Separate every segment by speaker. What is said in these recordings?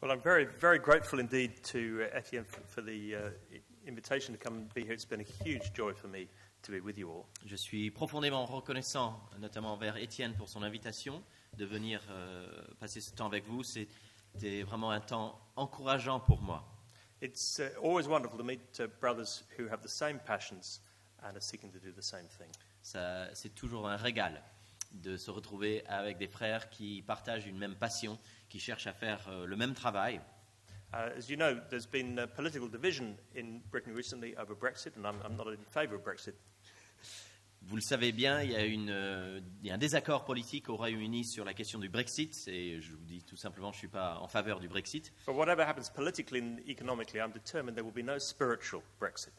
Speaker 1: Well, I'm very, very grateful indeed to Etienne for the invitation to come and be here. It's been a huge joy for me to be with you all.
Speaker 2: Je suis profondément reconnaissant, notamment envers Étienne pour son invitation de venir passer ce temps avec vous. C'était vraiment un temps encourageant pour moi.
Speaker 1: It's always wonderful to meet brothers who have the same passions and are seeking to do the same thing.
Speaker 2: C'est toujours un régal de se retrouver avec des frères qui partagent une même passion, qui cherchent à faire le même travail.
Speaker 1: As you know, there's been political division in Britain recently over Brexit, and I'm not in favour of Brexit.
Speaker 2: Vous le savez bien, il y a un désaccord politique au Royaume-Uni sur la question du Brexit, et je vous dis tout simplement, je ne suis pas en faveur du Brexit.
Speaker 1: But whatever happens politically and economically, I'm determined there will be no spiritual Brexit.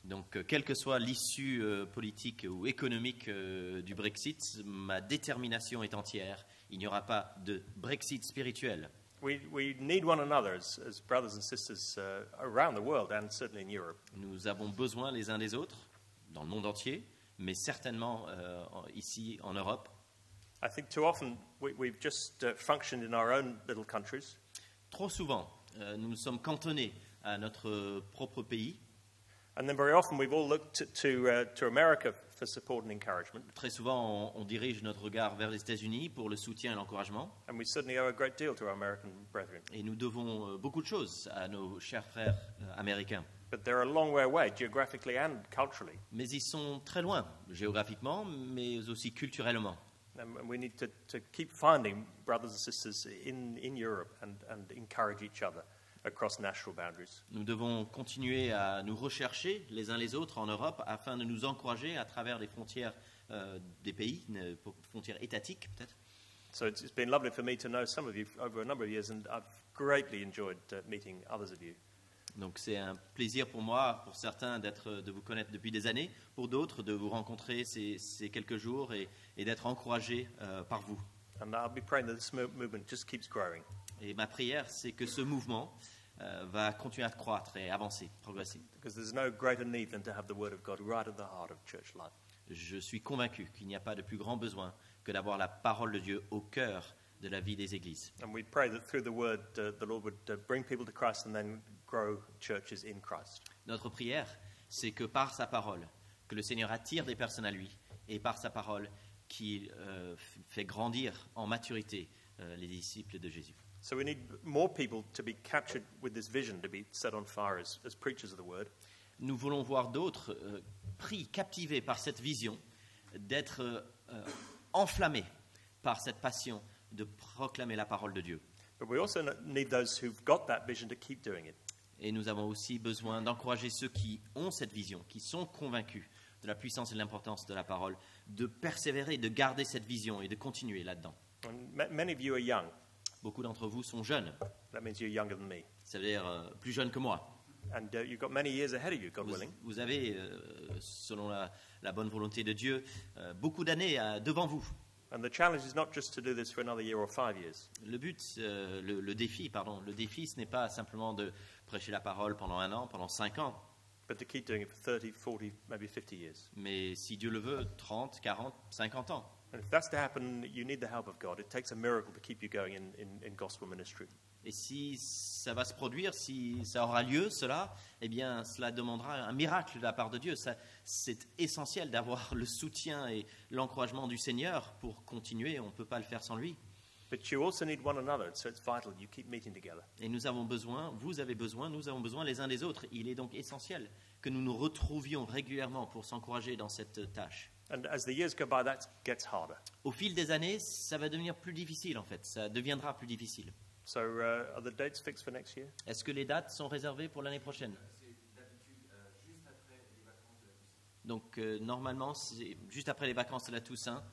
Speaker 2: Donc, quelle que soit l'issue politique ou économique du Brexit, ma détermination est entière. Il n'y aura pas de Brexit spirituel.
Speaker 1: We need one another as brothers and sisters around the world and certainly in Europe.
Speaker 2: Nous avons besoin les uns des autres, dans le monde entier, mais certainement ici en Europe.
Speaker 1: I think too often we've just functioned in our own little countries.
Speaker 2: Trop souvent, nous nous sommes cantonnés à notre propre pays.
Speaker 1: And then very often we've all looked to America for support and encouragement.
Speaker 2: Très souvent, on dirige notre regard vers les États-Unis pour le soutien et l'encouragement.
Speaker 1: And we certainly owe a great deal to our American brethren.
Speaker 2: Et nous devons beaucoup de choses à nos chers frères américains.
Speaker 1: But they're a long way away, geographically and culturally.
Speaker 2: Mais ils sont très loin, géographiquement, mais aussi culturellement.
Speaker 1: And we need to keep finding brothers and sisters in Europe and encourage each other across national boundaries.
Speaker 2: Nous devons continuer à nous rechercher les uns les autres en Europe afin de nous encourager à travers les frontières des pays, frontières étatiques peut-être.
Speaker 1: So it's been lovely for me to know some of you over a number of years, and I've greatly enjoyed meeting others of you.
Speaker 2: Donc c'est un plaisir pour moi, pour certains, de vous connaître depuis des années, pour d'autres de vous rencontrer ces quelques jours et d'être encouragés par vous.
Speaker 1: And I'll be praying that this movement just keeps growing.
Speaker 2: Et ma prière, c'est que ce mouvement va continuer à croître et avancer, progresser.
Speaker 1: Because there's no greater need than to have the Word of God right at the heart of church life.
Speaker 2: Je suis convaincu qu'il n'y a pas de plus grand besoin que d'avoir la parole de Dieu au cœur de la vie des églises.
Speaker 1: And we pray that through the Word, the Lord would bring people to Christ and then grow churches in Christ.
Speaker 2: Notre prière, c'est que par sa parole, que le Seigneur attire des personnes à lui, et par sa parole, qu'il fait grandir en maturité les disciples de Jésus.
Speaker 1: So we need more people to be captured with this vision, to be set on fire as preachers of the Word.
Speaker 2: Nous voulons voir d'autres pris, captivés par cette vision, d'être enflammés par cette passion de proclamer la parole de Dieu.
Speaker 1: But we also need those who've got that vision to keep doing it.
Speaker 2: Et nous avons aussi besoin d'encourager ceux qui ont cette vision, qui sont convaincus de la puissance et de l'importance de la parole, de persévérer, de garder cette vision et de continuer là-dedans.
Speaker 1: And many of you are young.
Speaker 2: Beaucoup d'entre vous sont jeunes,
Speaker 1: That means you're younger than me.
Speaker 2: ça veut dire plus jeunes que moi.
Speaker 1: And you've got many years ahead of you, God willing.
Speaker 2: Vous avez, selon la bonne volonté de Dieu, beaucoup d'années devant vous.
Speaker 1: And the challenge is not just to do this for another year or 5 years.
Speaker 2: Le but, le défi, ce n'est pas simplement de prêcher la parole pendant 1 an, pendant 5 ans,
Speaker 1: But to keep doing it for 30, 40, maybe 50 years.
Speaker 2: mais si Dieu le veut, 30, 40, 50 ans.
Speaker 1: And if that's to happen, you need the help of God. It takes a miracle to keep you going in gospel ministry.
Speaker 2: Et si ça va se produire, si ça aura lieu, cela, eh bien, cela demandera un miracle de la part de Dieu. C'est essentiel d'avoir le soutien et l'encouragement du Seigneur pour continuer. On ne peut pas le faire sans lui.
Speaker 1: But you also need one another, so it's vital you keep meeting together.
Speaker 2: Et nous avons besoin, vous avez besoin, nous avons besoin les uns des autres. Il est donc essentiel que nous nous retrouvions régulièrement pour s'encourager dans cette tâche.
Speaker 1: And as the years go by, that gets harder.
Speaker 2: Au fil des années, ça va devenir plus difficile en fait. Ça deviendra plus difficile.
Speaker 1: So are the dates fixed for next year?
Speaker 2: Est-ce que les dates sont réservées pour l'année prochaine? Donc normalement, c'est juste après les vacances de la Toussaint,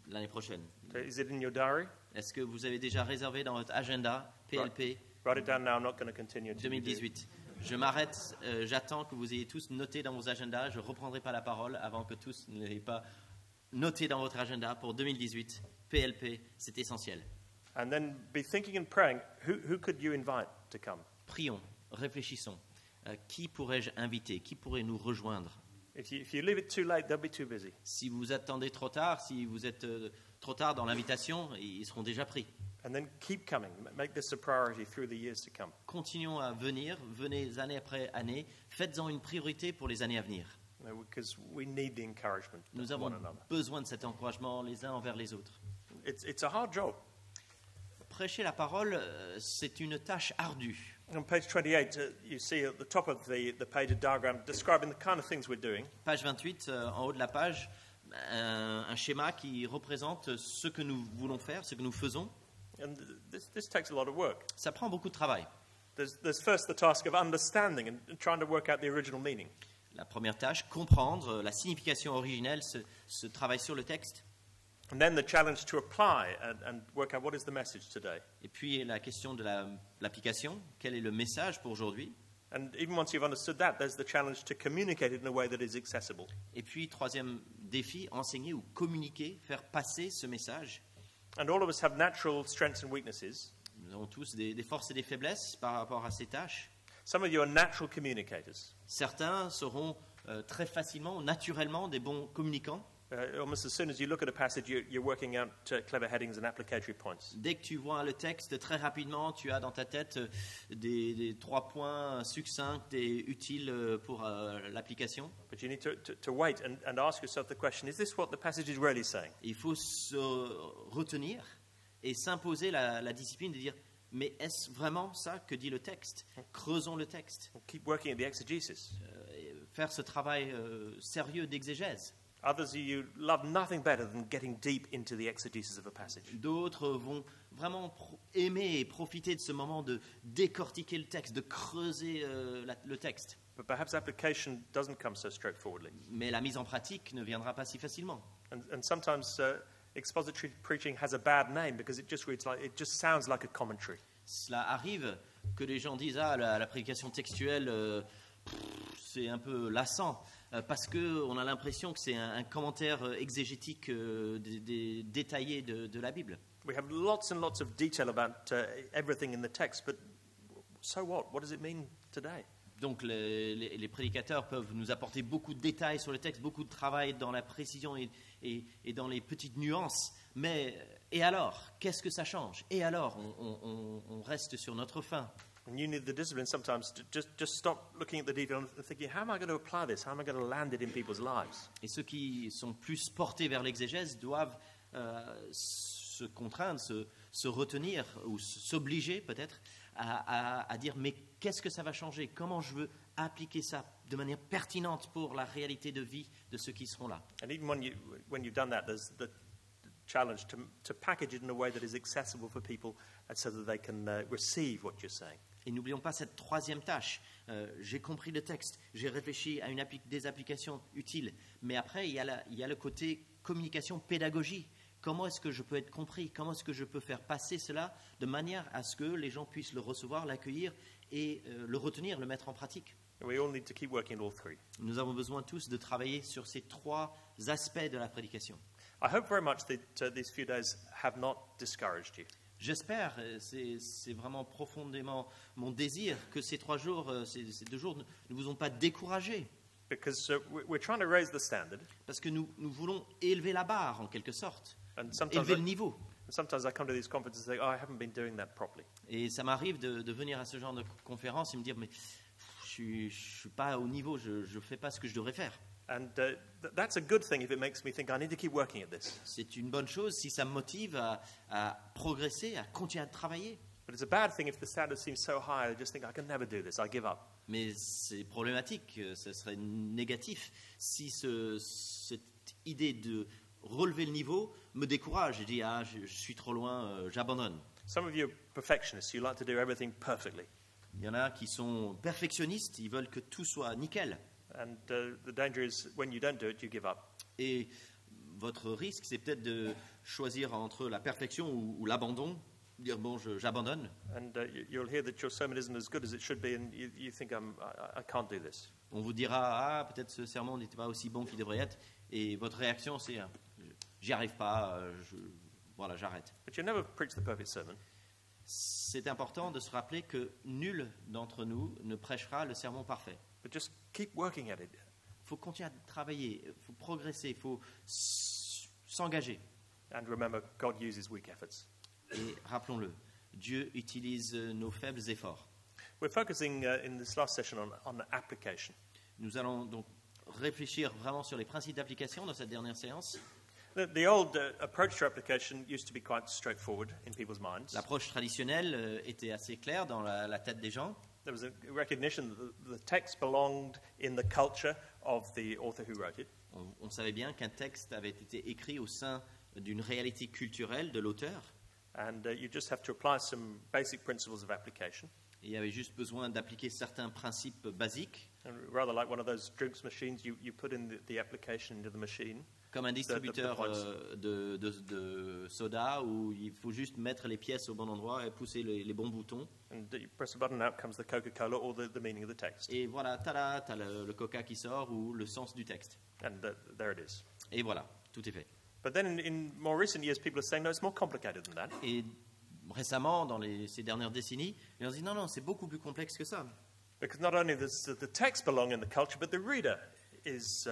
Speaker 2: l'année prochaine.
Speaker 1: Is it in your diary?
Speaker 2: Est-ce que vous avez déjà réservé dans votre agenda PLP
Speaker 1: Write it down now. I'm not going to continue until you do.
Speaker 2: 2018? Je m'arrête, j'attends que vous ayez tous noté dans vos agendas. Je ne reprendrai pas la parole avant que tous ne l'aient pas noté dans votre agenda pour 2018. PLP, c'est essentiel.
Speaker 1: And then be thinking and praying, who could you invite to come?
Speaker 2: Prions, réfléchissons. Qui pourrais-je inviter? Qui pourrait nous rejoindre?
Speaker 1: If you leave it too late, they'll be too busy.
Speaker 2: Si vous attendez trop tard, si vous êtes trop tard dans l'invitation, ils seront déjà pris.
Speaker 1: And then keep coming. Make this a priority through the years to come.
Speaker 2: Continuons à venir, venez année après année, faites-en une priorité pour les années à venir.
Speaker 1: Because we need the encouragement
Speaker 2: Nous
Speaker 1: of
Speaker 2: avons
Speaker 1: one another.
Speaker 2: besoin de cet encouragement les uns envers les autres.
Speaker 1: It's a hard job.
Speaker 2: Prêcher la parole, c'est une tâche ardue.
Speaker 1: On page 28, you see at the top of the page a diagram describing the kind of things we're doing.
Speaker 2: Page 28, en haut de la page, un schéma qui représente ce que nous voulons faire, ce que nous faisons.
Speaker 1: And this takes a lot of work.
Speaker 2: Ça prend beaucoup de travail.
Speaker 1: There's first the task of understanding and trying to work out the original meaning.
Speaker 2: La première tâche, comprendre la signification originelle, ce travail sur le texte.
Speaker 1: And then the challenge to apply and work out what is the message today.
Speaker 2: Et puis la question de l'application, quel est le message pour aujourd'hui?
Speaker 1: And even once you've understood that, there's the challenge to communicate it in a way that is accessible.
Speaker 2: Et puis troisième défi, enseigner ou communiquer, faire passer ce message.
Speaker 1: And all of us have natural strengths and weaknesses.
Speaker 2: Nous avons tous des forces et des faiblesses par rapport à ces tâches.
Speaker 1: Some of you are natural communicators.
Speaker 2: Certains seront très facilement, naturellement des bons communicants.
Speaker 1: Almost as soon as you look at a passage, you're working out clever headings and applicatory points.
Speaker 2: Dès que tu vois le texte, très rapidement, tu as dans ta tête des 3 points succincts et utiles pour l'application.
Speaker 1: But you need to wait and ask yourself the question, is this what the passage is really saying?
Speaker 2: Il faut se retenir et s'imposer la discipline de dire mais est-ce vraiment ça que dit le texte? Creusons le texte.
Speaker 1: Keep working at the exegesis.
Speaker 2: Faire ce travail sérieux d'exégèse.
Speaker 1: Others of you love nothing better than getting deep into the exegesis of a passage.
Speaker 2: D'autres vont vraiment aimer et profiter de ce moment de décortiquer le texte, de creuser le texte.
Speaker 1: But perhaps application doesn't come so straightforwardly.
Speaker 2: Mais la mise en pratique ne viendra pas si facilement.
Speaker 1: And sometimes expository preaching has a bad name because it just sounds like a commentary.
Speaker 2: Cela arrive que les gens disent la prédication textuelle c'est un peu lassant parce que on a l'impression que c'est un commentaire exégétique détaillé de la Bible.
Speaker 1: We have lots and lots of detail about everything in the text, but so what? What does it mean today?
Speaker 2: Donc les prédicateurs peuvent nous apporter beaucoup de détails sur le texte, beaucoup de travail dans la précision et dans les petites nuances. Mais et alors, qu'est-ce que ça change? Et alors, on reste sur notre faim.
Speaker 1: And you need the discipline sometimes to just stop looking at the detail and thinking, how am I going to apply this? How am I going to land it in people's lives?
Speaker 2: Et ceux qui sont plus portés vers l'exégèse doivent se contraindre, se retenir ou s'obliger peut-être à dire mais qu'est-ce que ça va changer? Comment je veux appliquer ça de manière pertinente pour la réalité de vie de ceux qui seront là?
Speaker 1: And even when you've done that, there's the challenge to package it in a way that is accessible for people so that they can receive what you're saying.
Speaker 2: Et n'oublions pas cette troisième tâche. J'ai compris le texte, j'ai réfléchi à des applications utiles. Mais après, il y a le côté communication, pédagogie. Comment est-ce que je peux être compris? Comment est-ce que je peux faire passer cela de manière à ce que les gens puissent le recevoir, l'accueillir et le retenir, le mettre en pratique?
Speaker 1: We all need to keep working at all three.
Speaker 2: Nous avons besoin tous de travailler sur ces 3 aspects de la prédication.
Speaker 1: I hope very much that these few days have not discouraged you.
Speaker 2: J'espère, c'est vraiment profondément mon désir que ces 3 jours, ces 2 jours ne vous ont pas découragé.
Speaker 1: Because we're trying to raise the standard.
Speaker 2: Parce que nous voulons élever la barre en quelque sorte,
Speaker 1: And sometimes
Speaker 2: élever le niveau.
Speaker 1: I come to these conferences and say, I haven't been doing that properly.
Speaker 2: Et ça m'arrive de venir à ce genre de conférence et me dire mais je suis pas au niveau, je fais pas ce que je devrais faire.
Speaker 1: And that's a good thing if it makes me think I need to keep working at this.
Speaker 2: C'est une bonne chose si ça me motive à progresser, à continuer à travailler.
Speaker 1: But it's a bad thing if the standard seems so high, I just think I can never do this, I give up.
Speaker 2: Mais c'est problématique, ce serait négatif si cette idée de relever le niveau me décourage. Je dis je suis trop loin, j'abandonne.
Speaker 1: Some of you are perfectionists, you like to do everything perfectly.
Speaker 2: Il y en a qui sont perfectionnistes, ils veulent que tout soit nickel.
Speaker 1: And the danger is when you don't do it, you give up.
Speaker 2: Et votre risque, c'est peut-être de choisir entre la perfection ou l'abandon, dire bon, j'abandonne.
Speaker 1: And you'll hear that your sermon isn't as good as it should be, and you think I can't do this.
Speaker 2: On vous dira peut-être ce sermon n'était pas aussi bon qu'il devrait être, et votre réaction c'est j'y arrive pas, voilà, j'arrête.
Speaker 1: But you never preach the perfect sermon.
Speaker 2: C'est important de se rappeler que nul d'entre nous ne prêchera le sermon parfait.
Speaker 1: But just keep working at it.
Speaker 2: Il faut continuer à travailler, il faut progresser, il faut s'engager.
Speaker 1: And remember, God uses weak efforts.
Speaker 2: Et rappelons-le, Dieu utilise nos faibles efforts.
Speaker 1: We're focusing in this last session on application.
Speaker 2: Nous allons donc réfléchir vraiment sur les principes d'application dans cette dernière séance.
Speaker 1: The old approach to application used to be quite straightforward in people's minds.
Speaker 2: L'approche traditionnelle était assez claire dans la tête des gens.
Speaker 1: There was a recognition that the text belonged in the culture of the author who wrote it.
Speaker 2: On savait bien qu'un texte avait été écrit au sein d'une réalité culturelle de l'auteur.
Speaker 1: And you just have to apply some basic principles of application.
Speaker 2: Et il y avait juste besoin d'appliquer certains principes basiques.
Speaker 1: And rather like one of those drinks machines, you put in the application into the machine.
Speaker 2: Comme un distributeur de soda où il faut juste mettre les pièces au bon endroit et pousser les bons boutons.
Speaker 1: And you press a button, out comes the Coca-Cola or the meaning of the text.
Speaker 2: Et voilà, tada, t'as le coca qui sort ou le sens du texte.
Speaker 1: And there it is.
Speaker 2: Et voilà, tout est fait.
Speaker 1: But then in more recent years, people are saying, no, it's more complicated than that.
Speaker 2: Et récemment, dans ces dernières décennies, les gens disent non, c'est beaucoup plus complexe que ça.
Speaker 1: Because not only does the text belong in the culture, but the reader is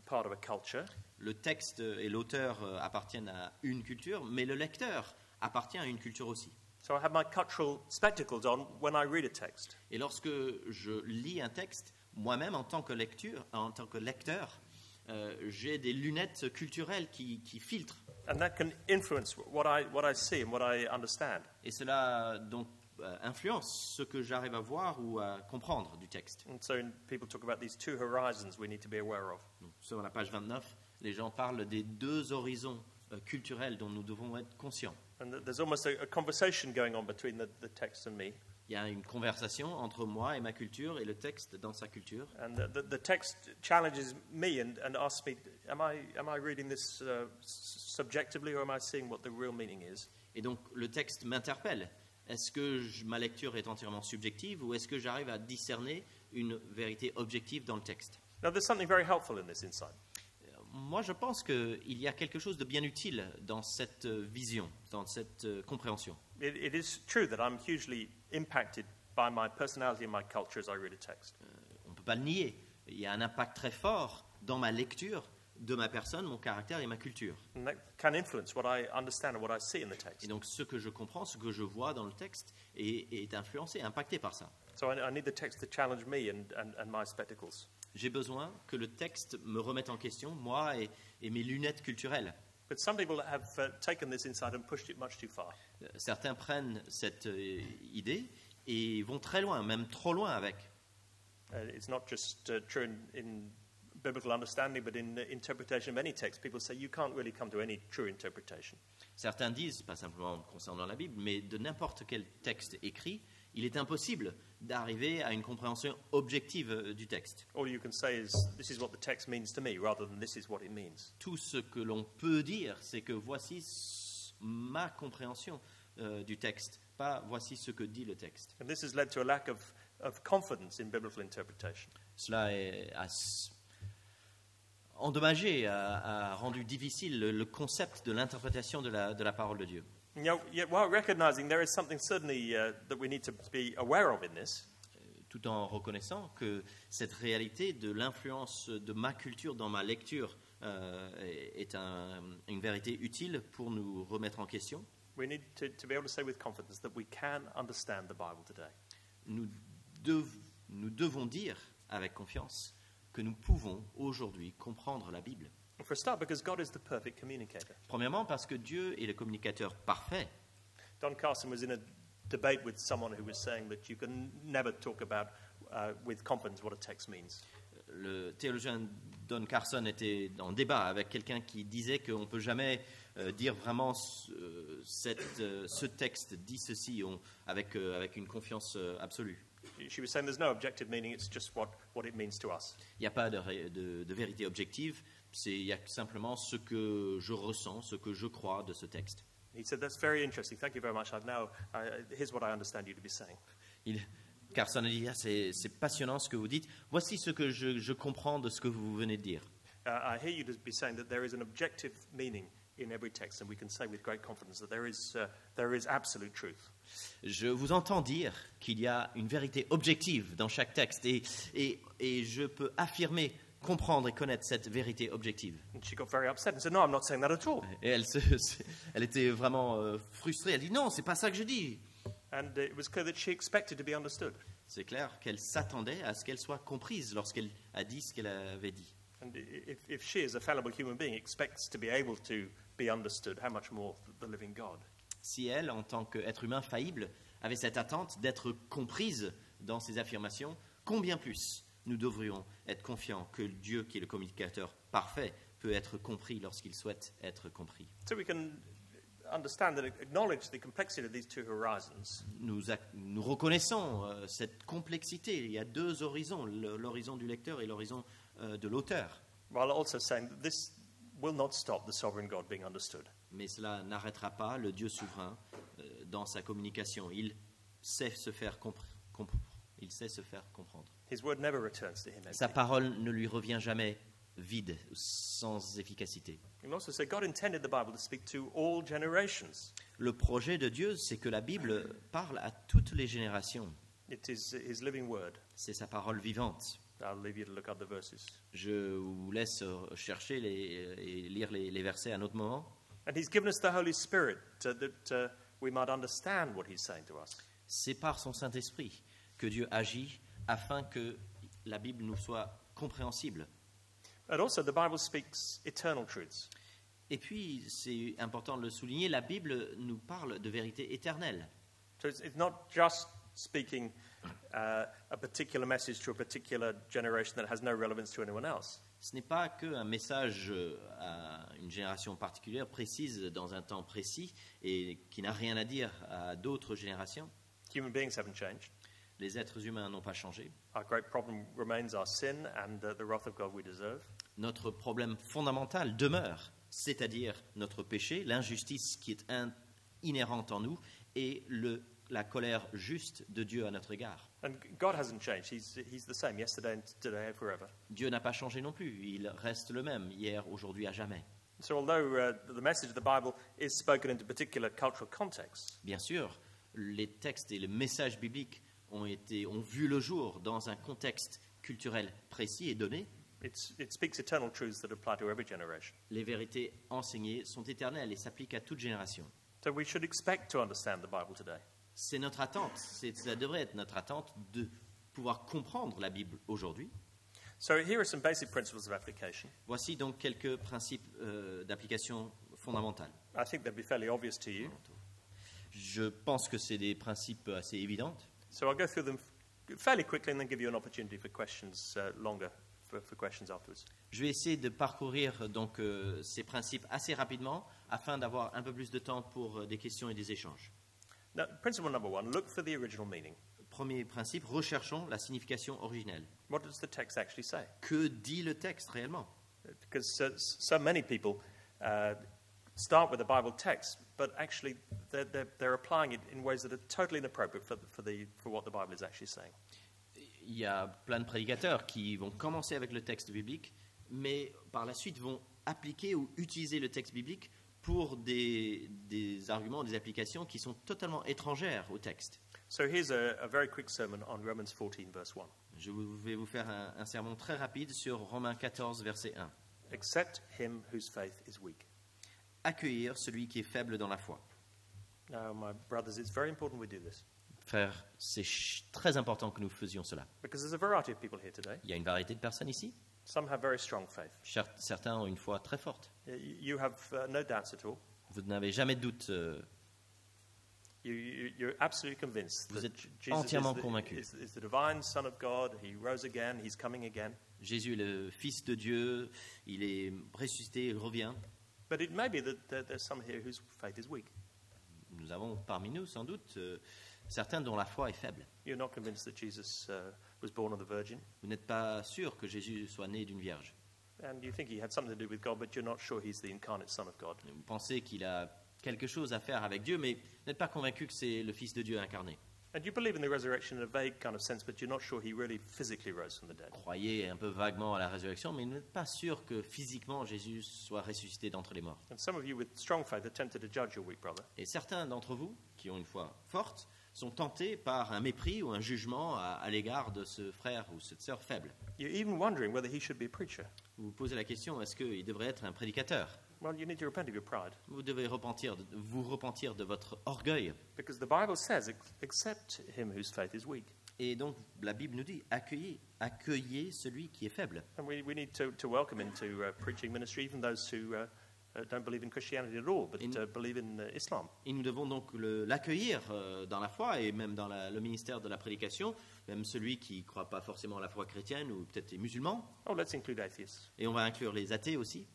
Speaker 1: part of a culture.
Speaker 2: Le texte et l'auteur appartiennent à une culture, mais le lecteur appartient à une culture aussi.
Speaker 1: So I have my cultural spectacles on when I read a text.
Speaker 2: Et lorsque je lis un texte, moi-même en tant que lecteur, j'ai des lunettes culturelles qui filtrent.
Speaker 1: And that can influence what I see and what I understand.
Speaker 2: Et cela donc influence ce que j'arrive à voir ou à comprendre du texte.
Speaker 1: And so people talk about these two horizons we need to be aware of.
Speaker 2: Donc, sur la page 29, les gens parlent des deux horizons culturels dont nous devons être conscients.
Speaker 1: And there's almost a conversation going on between the text and me.
Speaker 2: Il y a une conversation entre moi et ma culture et le texte dans sa culture.
Speaker 1: And the text challenges me and asks me, am I reading this subjectively or am I seeing what the real meaning is?
Speaker 2: Et donc le texte m'interpelle. Est-ce que ma lecture est entièrement subjective ou est-ce que j'arrive à discerner une vérité objective dans le texte?
Speaker 1: Now there's something very helpful in this insight.
Speaker 2: Moi, je pense qu'il y a quelque chose de bien utile dans cette vision, dans cette compréhension.
Speaker 1: It is true that I'm hugely impacted by my personality and my culture as I read a text.
Speaker 2: On ne peut pas le nier. Il y a un impact très fort dans ma lecture de ma personne, mon caractère et ma culture.
Speaker 1: And that can influence what I understand and what I see in the text.
Speaker 2: Et donc, ce que je comprends, ce que je vois dans le texte est influencé, impacté par ça.
Speaker 1: So I need the text to challenge me and my spectacles.
Speaker 2: J'ai besoin que le texte me remette en question, moi et mes lunettes culturelles.
Speaker 1: But some people have taken this insight and pushed it much too far.
Speaker 2: Certains prennent cette idée et vont très loin, même trop loin avec.
Speaker 1: It's not just true in biblical understanding, but in interpretation of any text. People say you can't really come to any true interpretation.
Speaker 2: Certains disent, pas simplement concernant la Bible, mais de n'importe quel texte écrit, il est impossible d'arriver à une compréhension objective du texte.
Speaker 1: All you can say is, this is what the text means to me, rather than this is what it means.
Speaker 2: Tout ce que l'on peut dire, c'est que voici ma compréhension du texte, pas voici ce que dit le texte.
Speaker 1: And this has led to a lack of confidence in biblical interpretation.
Speaker 2: Cela a endommagé, a rendu difficile le concept de l'interprétation de la parole de Dieu.
Speaker 1: Yet while recognizing there is something certainly that we need to be aware of in this,
Speaker 2: tout en reconnaissant que cette réalité de l'influence de ma culture dans ma lecture est une vérité utile pour nous remettre en question.
Speaker 1: We need to be able to say with confidence that we can understand the Bible today.
Speaker 2: Nous devons dire avec confiance que nous pouvons aujourd'hui comprendre la Bible.
Speaker 1: For a start, because God is the perfect communicator.
Speaker 2: Premièrement, parce que Dieu est le communicateur parfait.
Speaker 1: Don Carson was in a debate with someone who was saying that you can never talk about with confidence what a text means.
Speaker 2: Le théologien Don Carson était en débat avec quelqu'un qui disait qu'on ne peut jamais dire vraiment ce texte dit ceci avec une confiance absolue.
Speaker 1: She was saying there's no objective meaning, it's just what it means to us.
Speaker 2: Il n'y a pas de vérité objective, il y a simplement ce que je ressens, ce que je crois de ce texte.
Speaker 1: He said, that's very interesting, thank you very much, here's what I understand you to be saying.
Speaker 2: Carson a dit, c'est passionnant ce que vous dites, voici ce que je comprends de ce que vous venez de dire.
Speaker 1: I hear you to be saying that there is an objective meaning in every text, and we can say with great confidence that there is absolute truth.
Speaker 2: Je vous entends dire qu'il y a une vérité objective dans chaque texte, et je peux affirmer comprendre et connaître cette vérité objective.
Speaker 1: And she got very upset and said, "No, I'm not saying that at all."
Speaker 2: Et elle était vraiment frustrée. Elle dit non, c'est pas ça que je dis.
Speaker 1: And it was clear that she expected to be understood.
Speaker 2: C'est clair qu'elle s'attendait à ce qu'elle soit comprise lorsqu'elle a dit ce qu'elle avait dit.
Speaker 1: And if she, as a fallible human being, expects to be able to be understood, how much more the living God?
Speaker 2: Si elle, en tant qu'être humain faillible, avait cette attente d'être comprise dans ses affirmations, combien plus nous devrions être confiants que Dieu, qui est le communicateur parfait, peut être compris lorsqu'il souhaite être compris.
Speaker 1: So we can understand that, acknowledge the complexity of these two horizons.
Speaker 2: Nous reconnaissons cette complexité. Il y a deux horizons, l'horizon du lecteur et l'horizon de l'auteur.
Speaker 1: While also saying that this will not stop the sovereign God being understood.
Speaker 2: Mais cela n'arrêtera pas le Dieu souverain dans sa communication. Il sait se faire il sait se faire comprendre.
Speaker 1: His word never returns to him
Speaker 2: Sa
Speaker 1: empty.
Speaker 2: parole ne lui revient jamais vide, sans efficacité.
Speaker 1: You can also say God intended the Bible to speak to all generations.
Speaker 2: Le projet de Dieu, c'est que la Bible parle à toutes les générations.
Speaker 1: It is his living word.
Speaker 2: C'est sa parole vivante.
Speaker 1: I'll leave you to look up the verses.
Speaker 2: Je vous laisse chercher et lire les versets à un autre moment.
Speaker 1: And he's given us the Holy Spirit that we might understand what he's saying to us.
Speaker 2: C'est par son Saint-Esprit que Dieu agit afin que la Bible nous soit compréhensible.
Speaker 1: And also, the Bible speaks eternal truths.
Speaker 2: Et puis, c'est important de le souligner, la Bible nous parle de vérité éternelle.
Speaker 1: So it's not just speaking a particular message to a particular generation that has no relevance to anyone else.
Speaker 2: Ce n'est pas qu'un message à une génération particulière, précise, dans un temps précis, et qui n'a rien à dire à d'autres générations.
Speaker 1: Human beings haven't changed.
Speaker 2: Les êtres humains n'ont pas changé.
Speaker 1: Our great problem remains our sin and the wrath of God we deserve.
Speaker 2: Notre problème fondamental demeure, c'est-à-dire notre péché, l'injustice qui est inhérente en nous, et la colère juste de Dieu à notre égard.
Speaker 1: And God hasn't changed. He's the same yesterday and today and forever.
Speaker 2: Dieu n'a pas changé non plus, il reste le même, hier, aujourd'hui, à jamais.
Speaker 1: So although the message of the Bible is spoken into particular cultural contexts,
Speaker 2: Bien sûr, les textes et les messages bibliques ont vu le jour dans un contexte culturel précis et donné.
Speaker 1: it speaks eternal truths that apply to every generation.
Speaker 2: Les vérités enseignées sont éternelles et s'appliquent à toute génération.
Speaker 1: So we should expect to understand the Bible today.
Speaker 2: C'est notre attente, ça devrait être notre attente de pouvoir comprendre la Bible aujourd'hui.
Speaker 1: So here are some basic principles of application.
Speaker 2: Voici donc quelques principes d'application fondamentales.
Speaker 1: I think they'll be fairly obvious to you.
Speaker 2: Je pense que c'est des principes assez évidents.
Speaker 1: So I'll go through them fairly quickly and then give you an opportunity for questions longer, for questions afterwards.
Speaker 2: Je vais essayer de parcourir donc ces principes assez rapidement afin d'avoir un peu plus de temps pour des questions et des échanges.
Speaker 1: Now, principle number one, look for the original meaning.
Speaker 2: Premier principe, recherchons la signification originelle.
Speaker 1: What does the text actually say?
Speaker 2: Que dit le texte réellement?
Speaker 1: Because so many people start with the Bible text, but actually they're applying it in ways that are totally inappropriate for what the Bible is actually saying.
Speaker 2: Il y a plein de prédicateurs qui vont commencer avec le texte biblique, mais par la suite vont appliquer ou utiliser le texte biblique pour des arguments, des applications qui sont totalement étrangères au texte.
Speaker 1: So here's a very quick sermon on Romans 14, verse 1.
Speaker 2: Je vais vous faire un sermon très rapide sur Romains 14, verset 1.
Speaker 1: Accept him whose faith is weak.
Speaker 2: Accueillir celui qui est faible dans la foi.
Speaker 1: Now, my brothers, it's very important we do this.
Speaker 2: Frères, c'est très important que nous faisions cela.
Speaker 1: Because there's a variety of people here today.
Speaker 2: Il y a une variété de personnes ici.
Speaker 1: Some have very strong faith.
Speaker 2: Certains ont une foi très forte.
Speaker 1: You have no doubts at all.
Speaker 2: Vous n'avez jamais de doute.
Speaker 1: You're absolutely convinced
Speaker 2: Vous
Speaker 1: that
Speaker 2: êtes
Speaker 1: Jesus
Speaker 2: entièrement convaincu.
Speaker 1: is the divine Son of God. He rose again. He's coming again.
Speaker 2: Jésus est le Fils de Dieu, il est ressuscité, il revient.
Speaker 1: But it may be that there's some here whose faith is weak.
Speaker 2: Nous avons parmi nous, sans doute, certains dont la foi est faible.
Speaker 1: You're not convinced that Jesus was born of the Virgin,
Speaker 2: Vous n'êtes pas sûr que Jésus soit né d'une vierge.
Speaker 1: and you think he had something to do with God, but you're not sure he's the incarnate Son of God.
Speaker 2: Vous pensez qu'il a quelque chose à faire avec Dieu, mais vous n'êtes pas convaincu que c'est le Fils de Dieu incarné.
Speaker 1: And you believe in the resurrection in a vague kind of sense, but you're not sure he really physically rose from the dead.
Speaker 2: Croyez un peu vaguement à la résurrection, mais vous n'êtes pas sûr que physiquement Jésus soit ressuscité d'entre les morts.
Speaker 1: And some of you with strong faith are tempted to judge your weak brother.
Speaker 2: Et certains d'entre vous, qui ont une foi forte, sont tentés par un mépris ou un jugement à l'égard de ce frère ou cette sœur faible.
Speaker 1: You're even wondering whether he should be a preacher.
Speaker 2: Vous vous posez la question, est-ce qu'il devrait être un prédicateur?
Speaker 1: Well, you need to repent of your pride.
Speaker 2: Vous devez vous repentir de votre orgueil.
Speaker 1: Because the Bible says, accept him whose faith is weak.
Speaker 2: Et donc, la Bible nous dit, accueillez celui qui est faible.
Speaker 1: And we need to welcome into preaching ministry even those who don't believe in Christianity at all, but believe in Islam.
Speaker 2: Et nous devons donc l'accueillir dans la foi et même dans le ministère de la prédication, même celui qui ne croit pas forcément à la foi chrétienne ou peut-être est musulman.
Speaker 1: Oh, let's include atheists.
Speaker 2: Et on va inclure les athées aussi.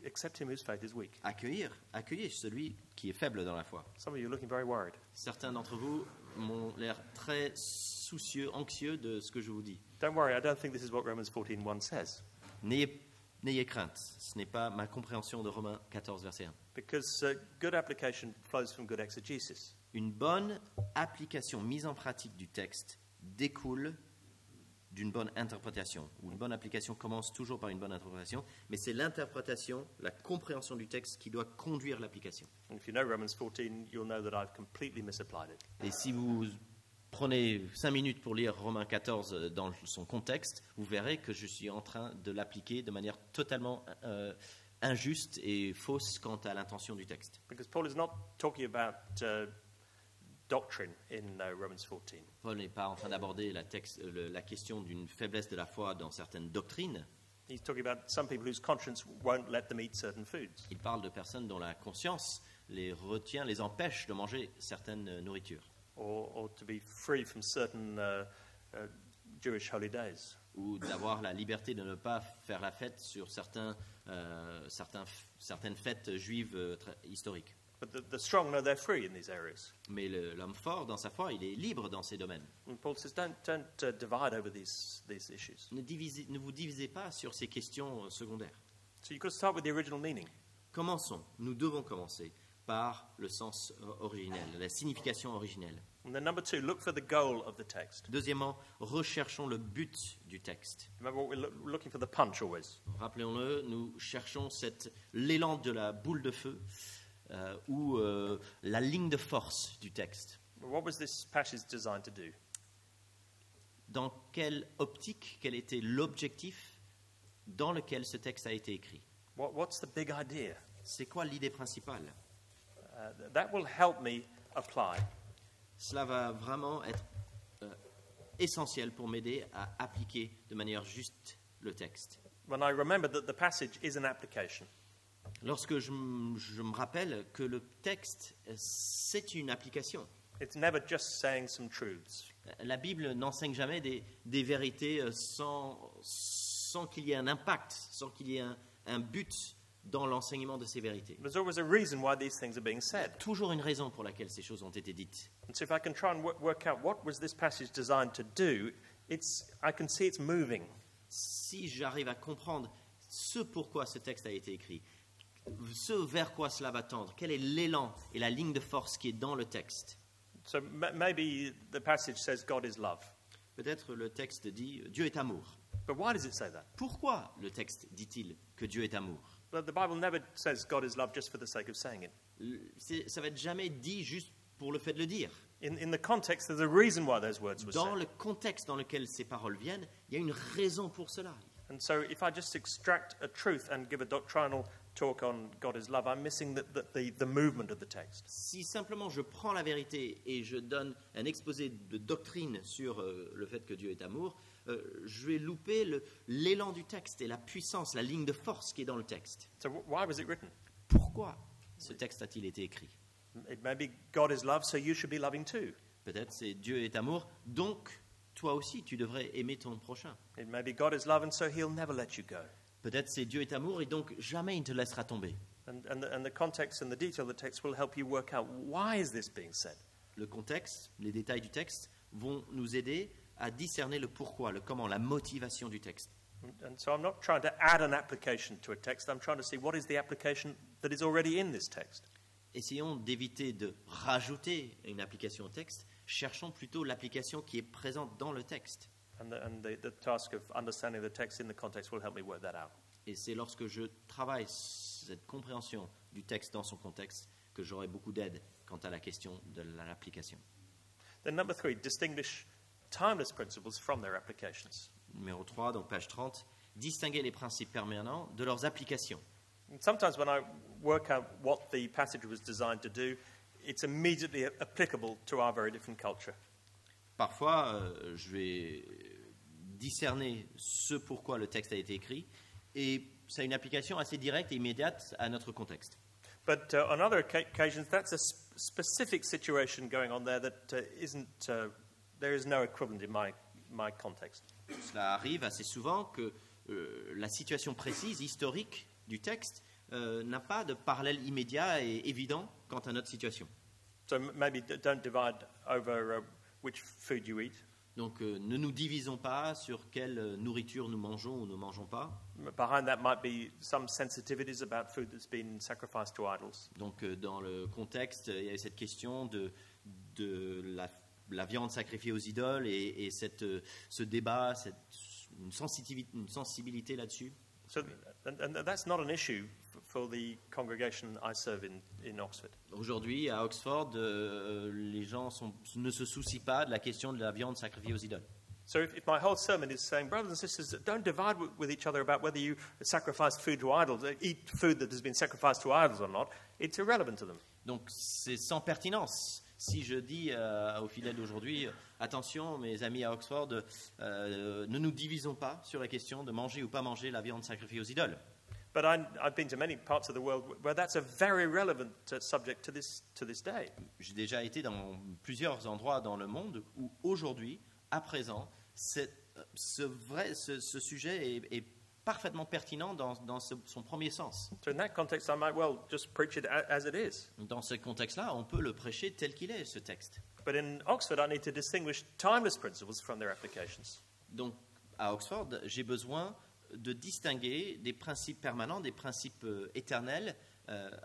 Speaker 1: Accept him whose faith is weak.
Speaker 2: Accueillez celui qui est faible dans la foi.
Speaker 1: Some of you are looking very worried.
Speaker 2: Certains d'entre vous m'ont l'air très soucieux, anxieux de ce que je vous dis.
Speaker 1: Don't worry, I don't think this is what Romans 14:1 says.
Speaker 2: N'ayez crainte, ce n'est pas ma compréhension de Romains 14, verset 1.
Speaker 1: Because good application flows from good exegesis.
Speaker 2: Une bonne application, mise en pratique du texte découle d'une bonne interprétation. Ou une bonne application commence toujours par une bonne interprétation, mais c'est l'interprétation, la compréhension du texte qui doit conduire l'application.
Speaker 1: And if you know Romans 14, you'll know that I've completely misapplied it.
Speaker 2: Et si vous prenez 5 minutes pour lire Romains 14 dans son contexte, vous verrez que je suis en train de l'appliquer de manière totalement injuste et fausse quant à l'intention du texte.
Speaker 1: Because Paul is not talking about doctrine in Romans 14.
Speaker 2: Paul n'est pas en train d'aborder la question d'une faiblesse de la foi dans certaines doctrines.
Speaker 1: He's talking about some people whose conscience won't let them eat certain foods.
Speaker 2: Il parle de personnes dont la conscience les retient, les empêche de manger certaines nourritures.
Speaker 1: Or to be free from certain Jewish holy days.
Speaker 2: Ou d'avoir la liberté de ne pas faire la fête sur certaines fêtes juives historiques.
Speaker 1: But the strong know they're free in these areas.
Speaker 2: Mais l'homme fort, dans sa foi, il est libre dans ces domaines.
Speaker 1: And Paul says, don't divide over these issues.
Speaker 2: Ne vous divisez pas sur ces questions secondaires.
Speaker 1: So you've got to start with the original meaning.
Speaker 2: Commençons. Nous devons commencer par le sens originel, la signification originelle.
Speaker 1: And then number 2, look for the goal of the text.
Speaker 2: Deuxièmement, recherchons le but du texte.
Speaker 1: Remember, we're looking for the punch always.
Speaker 2: Rappelons-le, nous cherchons l'élan de la boule de feu ou la ligne de force du texte.
Speaker 1: What was this passage designed to do?
Speaker 2: Dans quelle optique, quel était l'objectif dans lequel ce texte a été écrit?
Speaker 1: What's the big idea?
Speaker 2: C'est quoi l'idée principale?
Speaker 1: That will help me apply.
Speaker 2: Cela va vraiment être essentiel pour m'aider à appliquer de manière juste le texte.
Speaker 1: When I remember that the passage is an application.
Speaker 2: Lorsque je me rappelle que le texte, c'est une application.
Speaker 1: It's never just saying some truths.
Speaker 2: La Bible n'enseigne jamais des vérités sans qu'il y ait un impact, sans qu'il y ait un but dans l'enseignement de ces vérités.
Speaker 1: There's always a reason why these things are being
Speaker 2: Il y a
Speaker 1: said.
Speaker 2: toujours une raison pour laquelle ces choses ont été dites.
Speaker 1: And so if I can try and work out what was this passage designed to do, I can see it's moving.
Speaker 2: Si j'arrive à comprendre ce pourquoi ce texte a été écrit, ce vers quoi cela va tendre, quel est l'élan et la ligne de force qui est dans le texte.
Speaker 1: So maybe the passage says God is love.
Speaker 2: Peut-être le texte dit Dieu est amour.
Speaker 1: But why does it say that?
Speaker 2: Pourquoi le texte dit-il que Dieu est amour?
Speaker 1: Well, the Bible never says God is love just for the sake of saying it.
Speaker 2: Ça va être jamais dit juste pour le fait de le dire.
Speaker 1: In the context, there's a reason why those words were
Speaker 2: Dans
Speaker 1: said.
Speaker 2: le contexte dans lequel ces paroles viennent, il y a une raison pour cela.
Speaker 1: And so if I just extract a truth and give a doctrinal talk on God is love, I'm missing the movement of the text.
Speaker 2: Si simplement je prends la vérité et je donne un exposé de doctrine sur le fait que Dieu est amour, je vais louper l'élan du texte et la puissance, la ligne de force qui est dans le texte.
Speaker 1: So why was it written?
Speaker 2: Pourquoi ce texte a-t-il été écrit?
Speaker 1: It may be God is love, so you should be loving too.
Speaker 2: Peut-être c'est Dieu est amour, donc toi aussi tu devrais aimer ton prochain.
Speaker 1: It may be God is love, and so he'll never let you go.
Speaker 2: Peut-être c'est Dieu est amour et donc jamais il ne te laissera tomber.
Speaker 1: And the context and the detail of the text will help you work out why is this being said.
Speaker 2: Le contexte, les détails du texte vont nous aider à discerner le pourquoi, le comment, la motivation du texte.
Speaker 1: And so I'm not trying to add an application to a text. I'm trying to see what is the application that is already in this text.
Speaker 2: Essayons d'éviter de rajouter une application au texte, cherchons plutôt l'application qui est présente dans le texte.
Speaker 1: And the task of understanding the text in the context will help me work that out.
Speaker 2: Et c'est lorsque je travaille cette compréhension du texte dans son contexte que j'aurai beaucoup d'aide quant à la question de l'application.
Speaker 1: Then number 3, distinguish timeless principles from their applications.
Speaker 2: Numéro 3, donc page 30, distinguer les principes permanents de leurs applications.
Speaker 1: And sometimes when I work out what the passage was designed to do, it's immediately applicable to our very different culture.
Speaker 2: Parfois, je vais discerner ce pourquoi le texte a été écrit, et ça a une application assez directe et immédiate à notre contexte.
Speaker 1: But on other occasions, that's a specific situation going on there that there is no equivalent in my context.
Speaker 2: Cela arrive assez souvent que la situation précise, historique du texte n'a pas de parallèle immédiat et évident quant à notre situation.
Speaker 1: So maybe don't divide over which food you eat.
Speaker 2: Donc ne nous divisons pas sur quelle nourriture nous mangeons ou ne mangeons pas.
Speaker 1: Behind that might be some sensitivities about food that's been sacrificed to idols.
Speaker 2: Donc dans le contexte, il y a cette question de la viande sacrifiée aux idoles et ce débat, une sensibilité là-dessus.
Speaker 1: So, and that's not an issue for the congregation I serve in Oxford.
Speaker 2: Aujourd'hui, à Oxford, les gens ne se soucient pas de la question de la viande sacrifiée aux idoles.
Speaker 1: So if my whole sermon is saying, brothers and sisters, don't divide with each other about whether you sacrifice food to idols, eat food that has been sacrificed to idols or not, it's irrelevant to them.
Speaker 2: Donc c'est sans pertinence. Si je dis aux fidèles d'aujourd'hui, attention mes amis à Oxford, ne nous divisons pas sur la question de manger ou pas manger la viande sacrifiée aux idoles.
Speaker 1: But I've been to many parts of the world where that's a very relevant subject to this day.
Speaker 2: J'ai déjà été dans plusieurs endroits dans le monde où aujourd'hui, à présent, ce sujet est parfaitement pertinent dans son premier sens.
Speaker 1: So in that context, I might well just preach it as it is.
Speaker 2: Dans ce contexte-là, on peut le prêcher tel qu'il est, ce texte.
Speaker 1: But in Oxford, I need to distinguish timeless principles from their applications.
Speaker 2: Donc, à Oxford, j'ai besoin de distinguer des principes permanents, des principes éternels,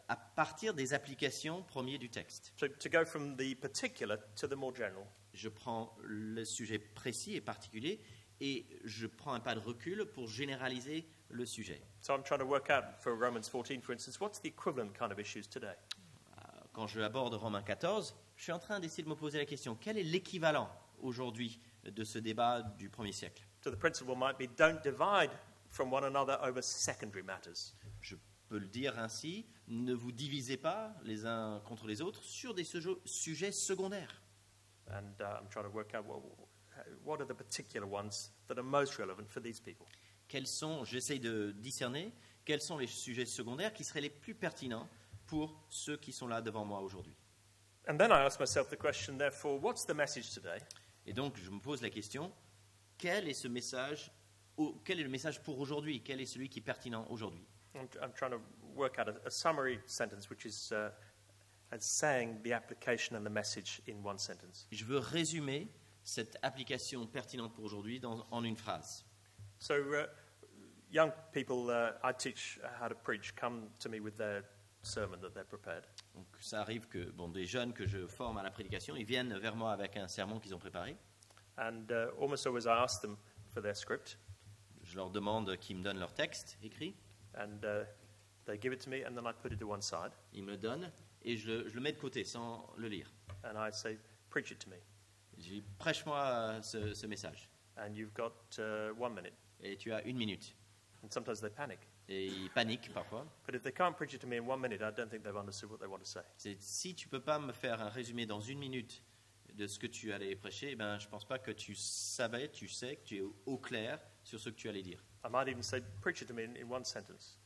Speaker 2: à partir des applications premières du texte.
Speaker 1: So to go from the particular to the more general.
Speaker 2: Je prends le sujet précis et particulier et je prends un pas de recul pour généraliser le sujet.
Speaker 1: So I'm trying to work out for Romans 14, for instance, what's the equivalent kind of issues today?
Speaker 2: Quand je aborde Romains 14, je suis en train d'essayer de me poser la question, quel est l'équivalent aujourd'hui de ce débat du 1er siècle?
Speaker 1: So the principle might be don't divide from one another over secondary matters.
Speaker 2: Je peux le dire ainsi, ne vous divisez pas les uns contre les autres sur des sujets secondaires.
Speaker 1: And I'm trying to work out what are the particular ones that are most relevant for these people.
Speaker 2: J'essaye de discerner quels sont les sujets secondaires qui seraient les plus pertinents pour ceux qui sont là devant moi aujourd'hui.
Speaker 1: And then I ask myself the question, therefore, what's the message today?
Speaker 2: Et donc je me pose la question, quel est le message pour aujourd'hui? Quel est celui qui est pertinent aujourd'hui?
Speaker 1: I'm trying to work out a summary sentence which is saying the application and the message in one sentence.
Speaker 2: Je veux résumer cette application pertinente pour aujourd'hui en une phrase.
Speaker 1: So young people I teach how to preach come to me with their sermon that they're prepared.
Speaker 2: Donc ça arrive que des jeunes que je forme à la prédication, ils viennent vers moi avec un sermon qu'ils ont préparé.
Speaker 1: And almost always I ask them for their script.
Speaker 2: Je leur demande qu'ils me donnent leur texte écrit.
Speaker 1: And they give it to me and then I put it to one side.
Speaker 2: Ils me le donnent et je le mets de côté sans le lire.
Speaker 1: And I say, preach it to me.
Speaker 2: Je dis, prêche-moi ce message.
Speaker 1: And you've got 1 minute.
Speaker 2: Et tu as 1 minute.
Speaker 1: And sometimes they panic.
Speaker 2: Et ils paniquent parfois.
Speaker 1: But if they can't preach it to me in 1 minute, I don't think they've understood what they want to say.
Speaker 2: Si tu peux pas me faire un résumé dans 1 minute de ce que tu allais prêcher, je ne pense pas que tu sais, que tu es au clair sur ce que tu allais dire.
Speaker 1: I might even say, preach it to me in one sentence.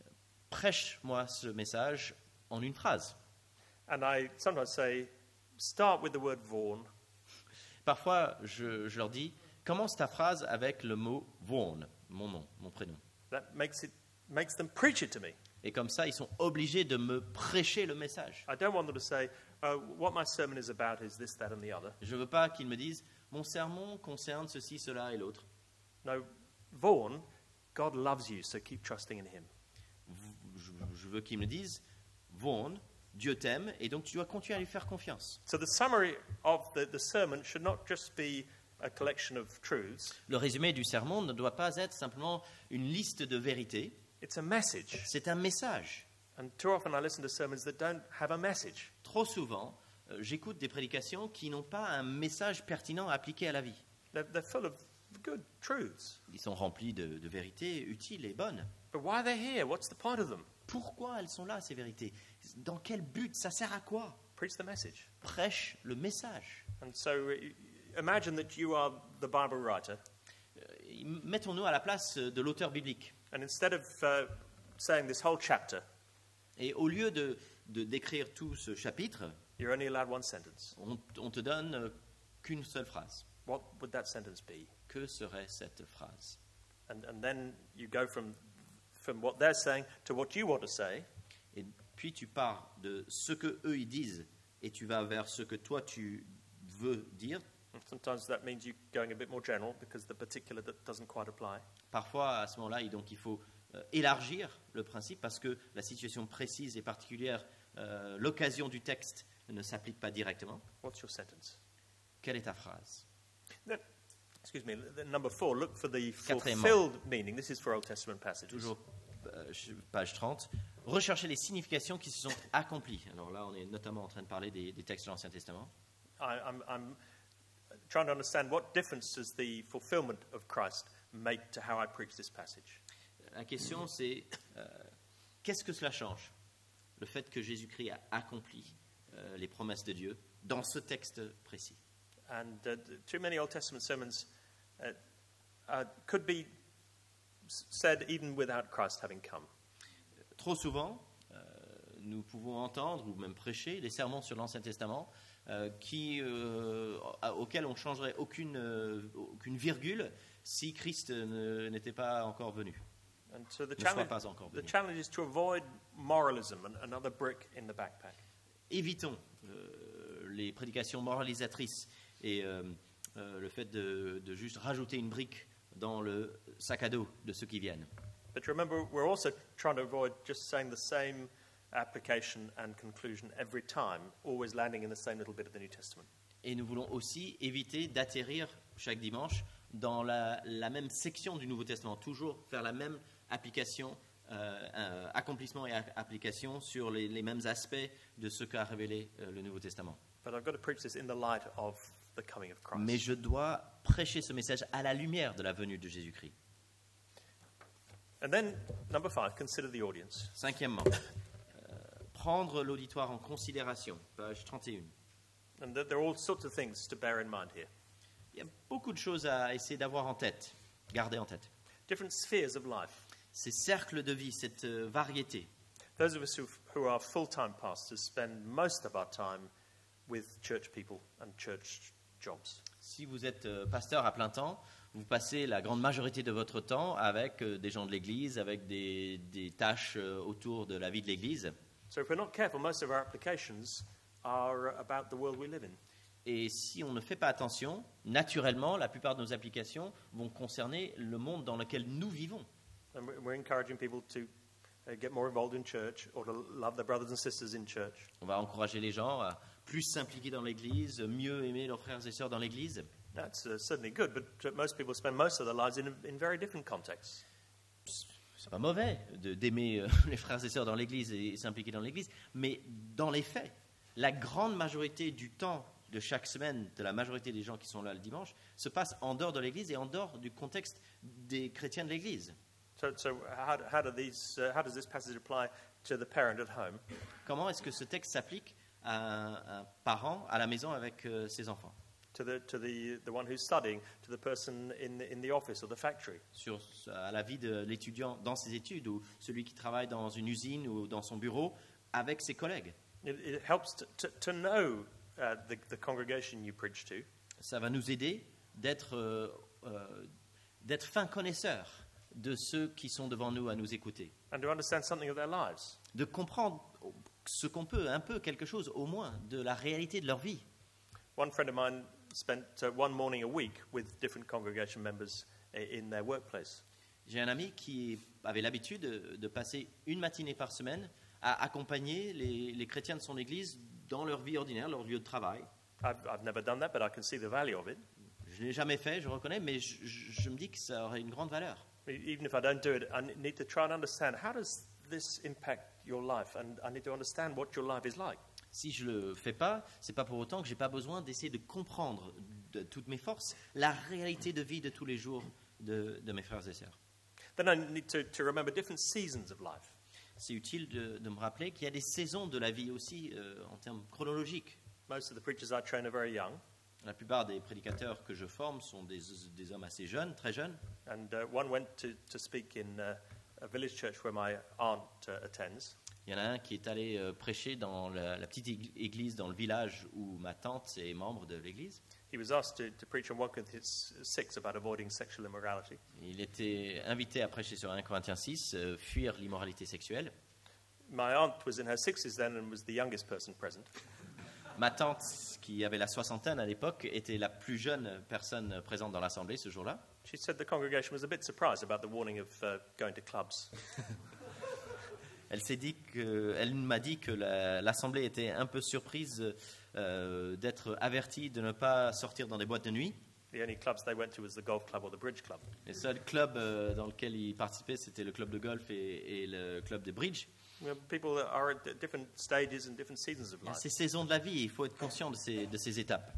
Speaker 2: Prêche-moi ce message en une phrase.
Speaker 1: And I sometimes say, start with the word Vaughan.
Speaker 2: Parfois, je leur dis, commence ta phrase avec le mot Vaughan, mon nom, mon prénom.
Speaker 1: That makes them preach it to me.
Speaker 2: Et comme ça, ils sont obligés de me prêcher le message.
Speaker 1: I don't want them to say, what my sermon is about is this, that, and the other.
Speaker 2: Je ne veux pas qu'ils me disent, mon sermon concerne ceci, cela et l'autre.
Speaker 1: No, Vaughan, God loves you, so keep trusting in him.
Speaker 2: Je veux qu'ils me disent, Vaughan, Dieu t'aime, et donc tu dois continuer à lui faire confiance.
Speaker 1: So the summary of the sermon should not just be a collection of truths.
Speaker 2: Le résumé du sermon ne doit pas être simplement une liste de vérités.
Speaker 1: It's a message.
Speaker 2: C'est un message.
Speaker 1: And too often I listen to sermons that don't have a message.
Speaker 2: Trop souvent, j'écoute des prédications qui n'ont pas un message pertinent à appliquer à la vie.
Speaker 1: They're full of good truths.
Speaker 2: Ils sont remplis de vérités utiles et bonnes.
Speaker 1: But why are they here? What's the point of them?
Speaker 2: Pourquoi elles sont là, ces vérités? Dans quel but? Ça sert à quoi?
Speaker 1: Preach the message.
Speaker 2: Prêche le message.
Speaker 1: And so imagine that you are the Bible writer,
Speaker 2: Mettons-nous à la place de l'auteur biblique.
Speaker 1: and instead of saying this whole chapter,
Speaker 2: Et au lieu de d'écrire tout ce chapitre,
Speaker 1: you're only allowed one sentence.
Speaker 2: on te donne qu'une seule phrase.
Speaker 1: What would that sentence be?
Speaker 2: Que serait cette phrase?
Speaker 1: And then you go from what they're saying to what you want to say,
Speaker 2: Et puis tu pars de ce que eux ils disent et tu vas vers ce que toi tu veux dire.
Speaker 1: and sometimes that means you going a bit more general because the particular that doesn't quite apply.
Speaker 2: Parfois, à ce moment-là, il faut élargir le principe parce que la situation précise et particulière, l'occasion du texte ne s'applique pas directement.
Speaker 1: What's your sentence?
Speaker 2: Quelle est ta phrase?
Speaker 1: Then, excuse me, number 4, look for the
Speaker 2: Quatrièmement.
Speaker 1: fulfilled meaning. This is for Old Testament passages.
Speaker 2: Toujours page 30. Rechercher les significations qui se sont accomplies. Alors là, on est notamment en train de parler des textes de l'Ancien Testament.
Speaker 1: I'm trying to understand what difference does the fulfillment of Christ make to how I preach this passage.
Speaker 2: La question, c'est qu'est-ce que cela change? Le fait que Jésus-Christ a accompli les promesses de Dieu dans ce texte précis.
Speaker 1: And too many Old Testament sermons could be said even without Christ having come.
Speaker 2: Trop souvent, nous pouvons entendre ou même prêcher des sermons sur l'Ancien Testament auxquels on ne changerait aucune virgule si Christ n'était pas encore venu.
Speaker 1: And so
Speaker 2: Ne soit pas encore venu.
Speaker 1: the challenge is to avoid moralism and another brick in the backpack.
Speaker 2: Évitons les prédications moralisatrices et le fait de juste rajouter une brique dans le sac à dos de ceux qui viennent.
Speaker 1: But remember, we're also trying to avoid just saying the same application and conclusion every time, always landing in the same little bit of the New Testament.
Speaker 2: Et nous voulons aussi éviter d'atterrir chaque dimanche dans la même section du Nouveau Testament, toujours faire la même application, accomplissement et application sur les mêmes aspects de ce qu'a révélé le Nouveau Testament.
Speaker 1: But I've got to preach this in the light of the coming of Christ.
Speaker 2: Mais je dois prêcher ce message à la lumière de la venue de Jésus-Christ.
Speaker 1: And then, number 5, consider the audience.
Speaker 2: Cinquièmement, prendre l'auditoire en considération, page 31.
Speaker 1: And there are all sorts of things to bear in mind here.
Speaker 2: Il y a beaucoup de choses à essayer d'avoir en tête, garder en tête.
Speaker 1: Different spheres of life.
Speaker 2: Ces cercles de vie, cette variété.
Speaker 1: Those of us who are full-time pastors spend most of our time with church people and church jobs.
Speaker 2: Si vous êtes pasteur à plein temps, vous passez la grande majorité de votre temps avec des gens de l'Église, avec des tâches autour de la vie de l'Église.
Speaker 1: So if we're not careful, most of our applications are about the world we live in.
Speaker 2: Et si on ne fait pas attention, naturellement, la plupart de nos applications vont concerner le monde dans lequel nous vivons.
Speaker 1: And we're encouraging people to get more involved in church or to love their brothers and sisters in church.
Speaker 2: On va encourager les gens à plus s'impliquer dans l'Église, mieux aimer leurs frères et sœurs dans l'Église.
Speaker 1: That's certainly good, but most people spend most of their lives in very different contexts.
Speaker 2: C'est pas mauvais d'aimer les frères et sœurs dans l'Église et s'impliquer dans l'Église, mais dans les faits, la grande majorité du temps de chaque semaine, de la majorité des gens qui sont là le dimanche, se passe en dehors de l'Église et en dehors du contexte des chrétiens de l'Église.
Speaker 1: So how does this passage apply to the parent at home?
Speaker 2: Comment est-ce que ce texte s'applique à un parent à la maison avec ses enfants?
Speaker 1: To the one who's studying, to the person in the office or the factory.
Speaker 2: À la vie de l'étudiant dans ses études ou celui qui travaille dans une usine ou dans son bureau avec ses collègues.
Speaker 1: It helps to know the congregation you preach to.
Speaker 2: Ça va nous aider d'être fins connaisseurs de ceux qui sont devant nous à nous écouter.
Speaker 1: And to understand something of their lives.
Speaker 2: De comprendre ce qu'on peut, un peu, quelque chose au moins, de la réalité de leur vie.
Speaker 1: One friend of mine spent one morning a week with different congregation members in their workplace.
Speaker 2: J'ai un ami qui avait l'habitude de passer une matinée par semaine à accompagner les chrétiens de son église dans leur vie ordinaire, leur lieu de travail.
Speaker 1: I've never done that, but I can see the value of it.
Speaker 2: Je ne l'ai jamais fait, je reconnais, mais je me dis que ça aurait une grande valeur.
Speaker 1: Even if I don't do it, I need to try and understand how does this impact your life, and I need to understand what your life is like.
Speaker 2: Si je le fais pas, c'est pas pour autant que j'ai pas besoin d'essayer de comprendre de toutes mes forces la réalité de vie de tous les jours de mes frères et sœurs.
Speaker 1: Then I need to remember different seasons of life.
Speaker 2: C'est utile de me rappeler qu'il y a des saisons de la vie aussi en termes chronologiques.
Speaker 1: Most of the preachers I train are very young,
Speaker 2: La plupart des prédicateurs que je forme sont des hommes assez jeunes, très jeunes.
Speaker 1: and one went to speak in a village church where my aunt attends.
Speaker 2: Il y en a un qui est allé prêcher dans la petite église dans le village où ma tante est membre de l'église.
Speaker 1: He was asked to preach on 1 Corinthians 6 about avoiding sexual immorality.
Speaker 2: Il était invité à prêcher sur 1 Corinthiens 6, fuir l'immoralité sexuelle.
Speaker 1: My aunt was in her 60s then and was the youngest person present.
Speaker 2: Ma tante, qui avait la soixantaine à l'époque, était la plus jeune personne présente dans l'assemblée ce jour-là.
Speaker 1: She said the congregation was a bit surprised about the warning of going to clubs.
Speaker 2: Elle m'a dit que l'assemblée était un peu surprise d'être avertie de ne pas sortir dans des boîtes de nuit.
Speaker 1: The only clubs they went to was the golf club or the bridge club.
Speaker 2: Les seuls clubs dans lesquels ils participaient, c'était le club de golf et le club de bridge.
Speaker 1: People that are at different stages and different seasons of
Speaker 2: Il y a
Speaker 1: life.
Speaker 2: ces saisons de la vie, il faut être conscient de ces étapes.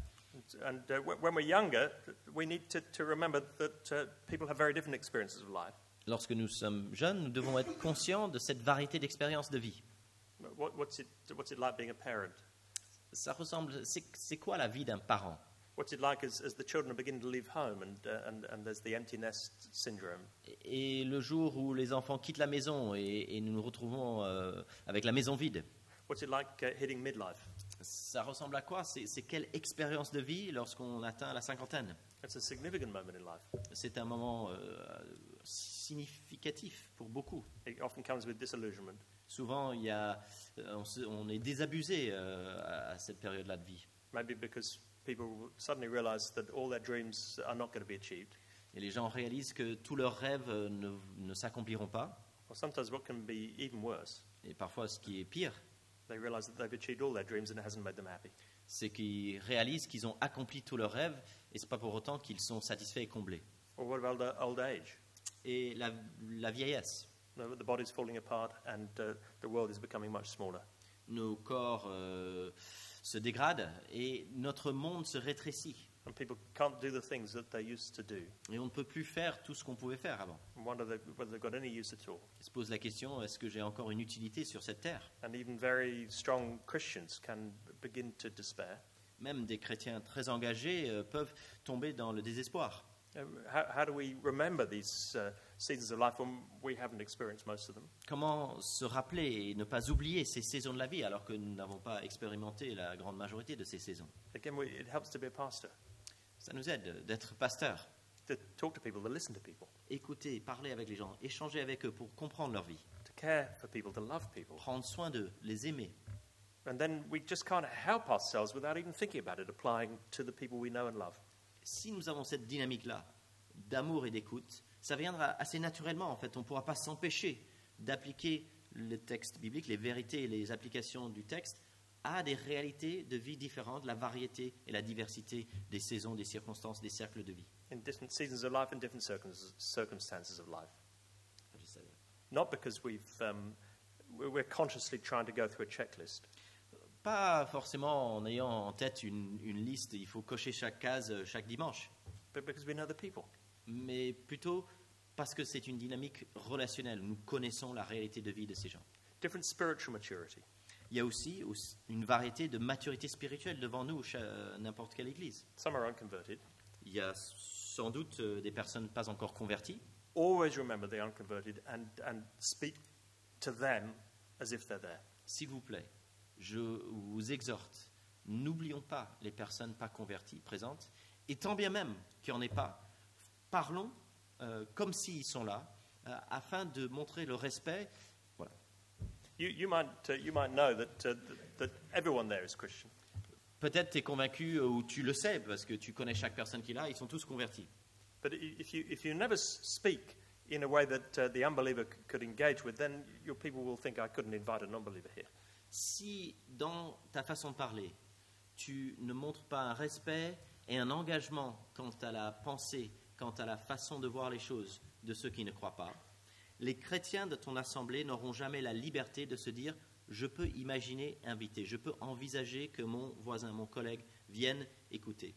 Speaker 1: And when we're younger, we need to remember that people have very different experiences of life.
Speaker 2: Lorsque nous sommes jeunes, nous devons être conscients de cette variété d'expériences de vie.
Speaker 1: What's it like being a parent?
Speaker 2: Ça ressemble. C'est quoi la vie d'un parent?
Speaker 1: What's it like as the children are beginning to leave home and there's the empty nest syndrome?
Speaker 2: Et le jour où les enfants quittent la maison et nous nous retrouvons avec la maison vide,
Speaker 1: What's it like hitting midlife?
Speaker 2: ça ressemble à quoi? C'est quelle expérience de vie lorsqu'on atteint la cinquantaine?
Speaker 1: It's a significant moment in life.
Speaker 2: C'est un moment significatif pour beaucoup.
Speaker 1: It often comes with disillusionment.
Speaker 2: Souvent, on est désabusé à cette période-là de vie.
Speaker 1: Maybe because people suddenly realize that all their dreams are not going to be achieved.
Speaker 2: Et les gens réalisent que tous leurs rêves ne s'accompliront pas.
Speaker 1: Or sometimes what can be even worse,
Speaker 2: Et parfois, ce qui est pire,
Speaker 1: they realize that they've achieved all their dreams and it hasn't made them happy.
Speaker 2: c'est qu'ils réalisent qu'ils ont accompli tous leurs rêves et ce n'est pas pour autant qu'ils sont satisfaits et comblés.
Speaker 1: Or what about old age?
Speaker 2: Et la vieillesse,
Speaker 1: The body's falling apart and the world is becoming much smaller.
Speaker 2: nos corps se dégradent et notre monde se rétrécit.
Speaker 1: And people can't do the things that they used to do.
Speaker 2: Et on ne peut plus faire tout ce qu'on pouvait faire avant.
Speaker 1: And wonder whether they've got any use at all.
Speaker 2: On se pose la question, est-ce que j'ai encore une utilité sur cette terre?
Speaker 1: And even very strong Christians can begin to despair.
Speaker 2: Même des chrétiens très engagés peuvent tomber dans le désespoir.
Speaker 1: How do we remember these seasons of life when we haven't experienced most of them?
Speaker 2: Comment se rappeler et ne pas oublier ces saisons de la vie alors que nous n'avons pas expérimenté la grande majorité de ces saisons?
Speaker 1: Again, it helps to be a pastor,
Speaker 2: Ça nous aide d'être pasteur,
Speaker 1: to talk to people, to listen to people,
Speaker 2: écouter, parler avec les gens, échanger avec eux pour comprendre leur vie,
Speaker 1: to care for people, to love people.
Speaker 2: prendre soin d'eux, les aimer.
Speaker 1: And then we just can't help ourselves without even thinking about it, applying to the people we know and love.
Speaker 2: Si nous avons cette dynamique-là d'amour et d'écoute, ça viendra assez naturellement en fait. On ne pourra pas s'empêcher d'appliquer le texte biblique, les vérités et les applications du texte à des réalités de vie différentes, la variété et la diversité des saisons, des circonstances, des cercles de vie.
Speaker 1: In different seasons of life and different circumstances of life. Not because we're consciously trying to go through a checklist,
Speaker 2: Pas forcément en ayant en tête une liste, il faut cocher chaque case chaque dimanche,
Speaker 1: but because we know the people.
Speaker 2: mais plutôt parce que c'est une dynamique relationnelle. Nous connaissons la réalité de vie de ces gens.
Speaker 1: Different spiritual maturity.
Speaker 2: Il y a aussi une variété de maturité spirituelle devant nous, n'importe quelle église.
Speaker 1: Some are unconverted.
Speaker 2: Il y a sans doute des personnes pas encore converties.
Speaker 1: Always remember the unconverted and speak to them as if they're there.
Speaker 2: S'il vous plaît, je vous exhorte, n'oublions pas les personnes pas converties présentes, et tant bien même qu'il n'y en ait pas, parlons comme s'ils sont là, afin de montrer le respect. Voilà.
Speaker 1: You might know that everyone there is Christian.
Speaker 2: Peut-être tu es convaincu ou tu le sais, parce que tu connais chaque personne qui est là, ils sont tous convertis.
Speaker 1: But if you never speak in a way that the unbeliever could engage with, then your people will think I couldn't invite an unbeliever here.
Speaker 2: Si dans ta façon de parler, tu ne montres pas un respect et un engagement quant à la pensée, quant à la façon de voir les choses de ceux qui ne croient pas, les chrétiens de ton assemblée n'auront jamais la liberté de se dire « je peux imaginer inviter, je peux envisager que mon voisin, mon collègue vienne écouter.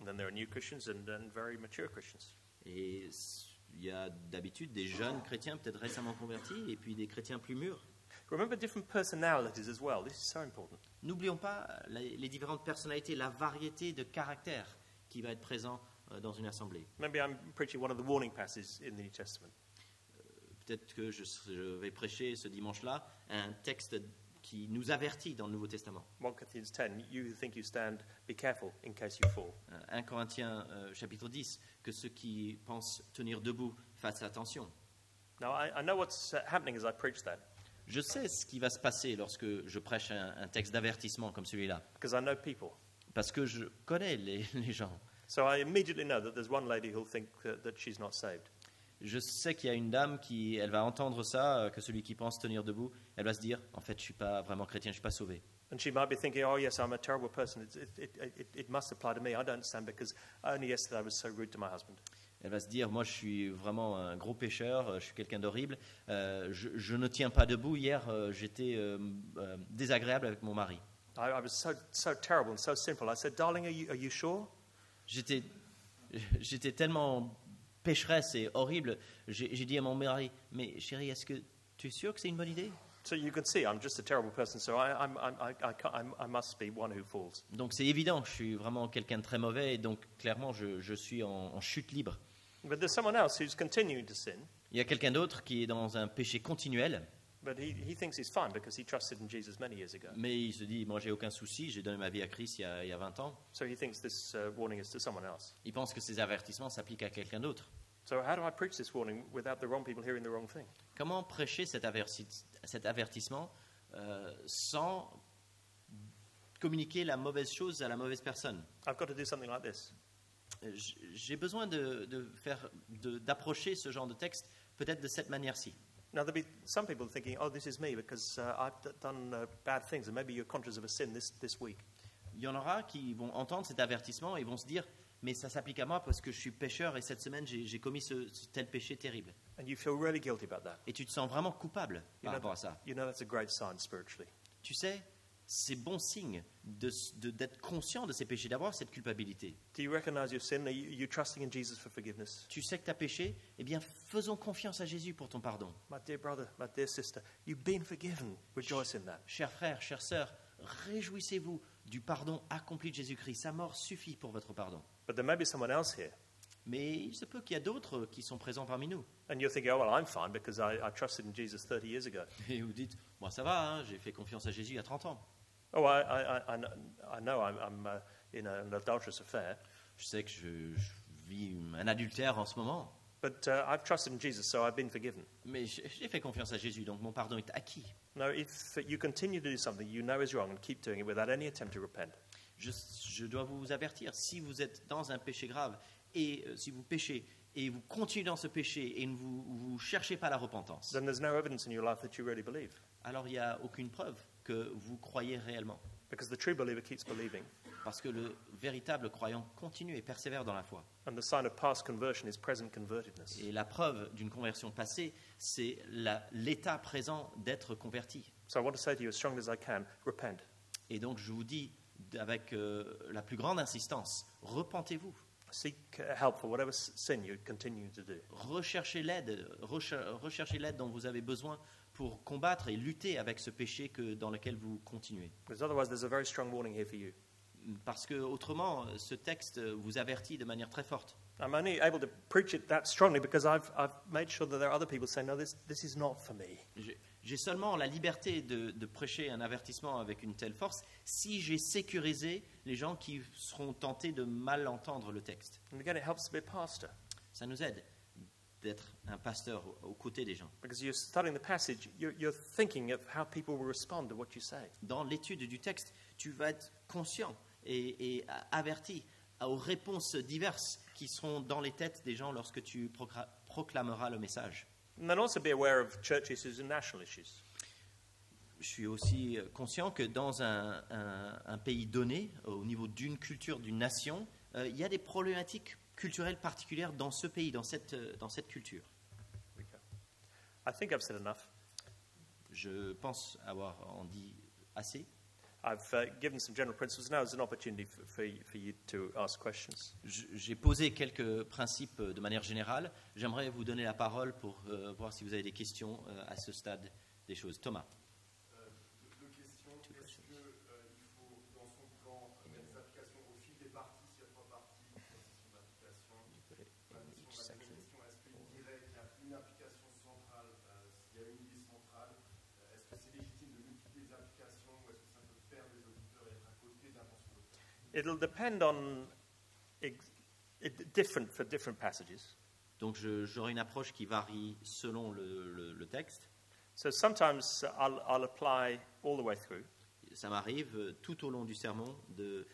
Speaker 1: And then there are new Christians and very mature Christians.
Speaker 2: Et il y a d'habitude des jeunes chrétiens peut-être récemment convertis et puis des chrétiens plus mûrs.
Speaker 1: Remember different personalities as well. This is so important.
Speaker 2: N'oublions pas les différentes personnalités, la variété de caractères qui va être présent dans une assemblée.
Speaker 1: Maybe I'm preaching one of the warning passages in the New Testament.
Speaker 2: Peut-être que je vais prêcher ce dimanche-là un texte qui nous avertit dans le Nouveau Testament.
Speaker 1: 1 Corinthians 10, you who think you stand, be careful in case you fall.
Speaker 2: 1 Corinthiens chapitre 10, que ceux qui pensent tenir debout fassent attention.
Speaker 1: Now, I know what's happening as I preach that,
Speaker 2: Je sais ce qui va se passer lorsque je prêche un texte d'avertissement comme celui-là,
Speaker 1: because I know people.
Speaker 2: parce que je connais les gens.
Speaker 1: So I immediately know that there's one lady who'll think that she's not saved.
Speaker 2: Je sais qu'il y a une dame qui, elle va entendre ça, que celui qui pense tenir debout, elle va se dire, en fait, je suis pas vraiment chrétien, je suis pas sauvé.
Speaker 1: And she might be thinking, oh, yes, I'm a terrible person. It must apply to me. I don't stand because only yesterday I was so rude to my husband.
Speaker 2: Elle va se dire, moi, je suis vraiment un gros pécheur, je suis quelqu'un d'horrible, je ne tiens pas debout. Hier, j'étais désagréable avec mon mari.
Speaker 1: I was so terrible and so sinful. I said, darling, are you sure?
Speaker 2: J'étais tellement pécheresse et horrible, j'ai dit à mon mari, mais chérie, est-ce que tu es sûr que c'est une bonne idée?
Speaker 1: So you can see I'm just a terrible person, so I must be one who falls.
Speaker 2: Donc c'est évident, je suis vraiment quelqu'un de très mauvais, et donc clairement, je suis en chute libre.
Speaker 1: But there's someone else who's continuing to sin,
Speaker 2: Il y a quelqu'un d'autre qui est dans un péché continuel,
Speaker 1: but he thinks he's fine because he trusted in Jesus many years ago.
Speaker 2: mais il se dit, moi j'ai aucun souci, j'ai donné ma vie à Christ il y a 20 ans.
Speaker 1: So he thinks this warning is to someone else.
Speaker 2: Il pense que ces avertissements s'appliquent à quelqu'un d'autre.
Speaker 1: So how do I preach this warning without the wrong people hearing the wrong thing?
Speaker 2: Comment prêcher cet avertissement sans communiquer la mauvaise chose à la mauvaise personne?
Speaker 1: I've got to do something like this.
Speaker 2: J'ai besoin d'approcher ce genre de texte peut-être de cette manière-ci.
Speaker 1: Now, there'll be some people thinking, oh, this is me because I've done bad things, and maybe you're conscious of a sin this week.
Speaker 2: Il y en aura qui vont entendre cet avertissement et vont se dire, mais ça s'applique à moi parce que je suis pécheur et cette semaine j'ai commis ce tel péché terrible.
Speaker 1: And you feel really guilty about that.
Speaker 2: Et tu te sens vraiment coupable par rapport à ça.
Speaker 1: You know that's a great sign spiritually.
Speaker 2: Tu sais, c'est bon signe d'être conscient de ces péchés, d'avoir cette culpabilité.
Speaker 1: Do you recognize your sin? Are you trusting in Jesus for forgiveness?
Speaker 2: Tu sais que tu as péché, eh bien faisons confiance à Jésus pour ton pardon.
Speaker 1: My dear brother, my dear sister, you've been forgiven. Rejoice in that.
Speaker 2: Chers frères, chères sœurs, réjouissez-vous du pardon accompli de Jésus-Christ. Sa mort suffit pour votre pardon.
Speaker 1: But there may be someone else here,
Speaker 2: Mais il se peut qu'il y a d'autres qui sont présents parmi nous.
Speaker 1: and you're thinking, oh, well, I'm fine because I trusted in Jesus 30 years ago.
Speaker 2: Et vous dites, moi ça va, hein, j'ai fait confiance à Jésus il y a 30 ans.
Speaker 1: Oh, I know I'm in an adulterous affair,
Speaker 2: Je sais que je vis un adultère en ce moment,
Speaker 1: but I've trusted in Jesus, so I've been forgiven.
Speaker 2: mais j'ai fait confiance à Jésus, donc mon pardon est acquis.
Speaker 1: No, if you continue to do something you know is wrong and keep doing it without any attempt to repent,
Speaker 2: Je dois vous avertir, si vous êtes dans un péché grave et si vous péchez et vous continuez dans ce péché et ne vous cherchez pas la repentance,
Speaker 1: then there's no evidence in your life that you really believe.
Speaker 2: alors il n'y a aucune preuve que vous croyez réellement.
Speaker 1: Because the true believer keeps believing,
Speaker 2: Parce que le véritable croyant continue et persévère dans la foi.
Speaker 1: and the sign of past conversion is present convertedness.
Speaker 2: Et la preuve d'une conversion passée, c'est l'état présent d'être converti.
Speaker 1: So I want to say to you as strongly as I can, repent.
Speaker 2: Et donc je vous dis avec la plus grande insistance, repentez-vous.
Speaker 1: Seek help for whatever sin you continue to do.
Speaker 2: Recherchez l'aide dont vous avez besoin pour combattre et lutter avec ce péché dans lequel vous continuez.
Speaker 1: Because otherwise there's a very strong warning here for you.
Speaker 2: Parce que autrement, ce texte vous avertit de manière très forte.
Speaker 1: I'm only able to preach it that strongly because I've made sure that there are other people saying, no, this is not for me.
Speaker 2: J'ai seulement la liberté de prêcher un avertissement avec une telle force si j'ai sécurisé les gens qui seront tentés de mal entendre le texte.
Speaker 1: And again, it helps to be a pastor.
Speaker 2: Ça nous aide d'être un pasteur aux côtés des gens.
Speaker 1: Because you're studying the passage, you're thinking of how people will respond to what you say.
Speaker 2: Dans l'étude du texte, tu vas être conscient et averti aux réponses diverses qui seront dans les têtes des gens lorsque tu proclameras le message.
Speaker 1: And then also be aware of church issues and national issues.
Speaker 2: Je suis aussi conscient que dans un pays donné, au niveau d'une culture, d'une nation, il y a des problématiques culturelles particulières dans ce pays, dans cette culture.
Speaker 1: I think I've said enough.
Speaker 2: Je pense avoir en dit assez.
Speaker 1: I've given some general principles. Now is an opportunity for you to ask questions.
Speaker 2: J'ai posé quelques principes de manière générale. J'aimerais vous donner la parole pour voir si vous avez des questions à ce stade des choses. Thomas.
Speaker 3: Deux questions. Est-ce qu'il faut, dans son plan, mettre des applications au fil des parties, s'il y a 3 parties, procession d'application? La deuxième question, est-ce qu'il dirait qu'il y a une application centrale, s'il y a une idée centrale, est-ce que c'est légitime de multiplier les applications ou est-ce que ça peut perdre les auditeurs et être à côté de l'intention de l'auteur?
Speaker 1: It'll depend on different for different passages.
Speaker 2: Donc j'aurai une approche qui varie selon le texte.
Speaker 1: So sometimes I'll apply all the way through.
Speaker 2: Ça m'arrive tout au long du sermon de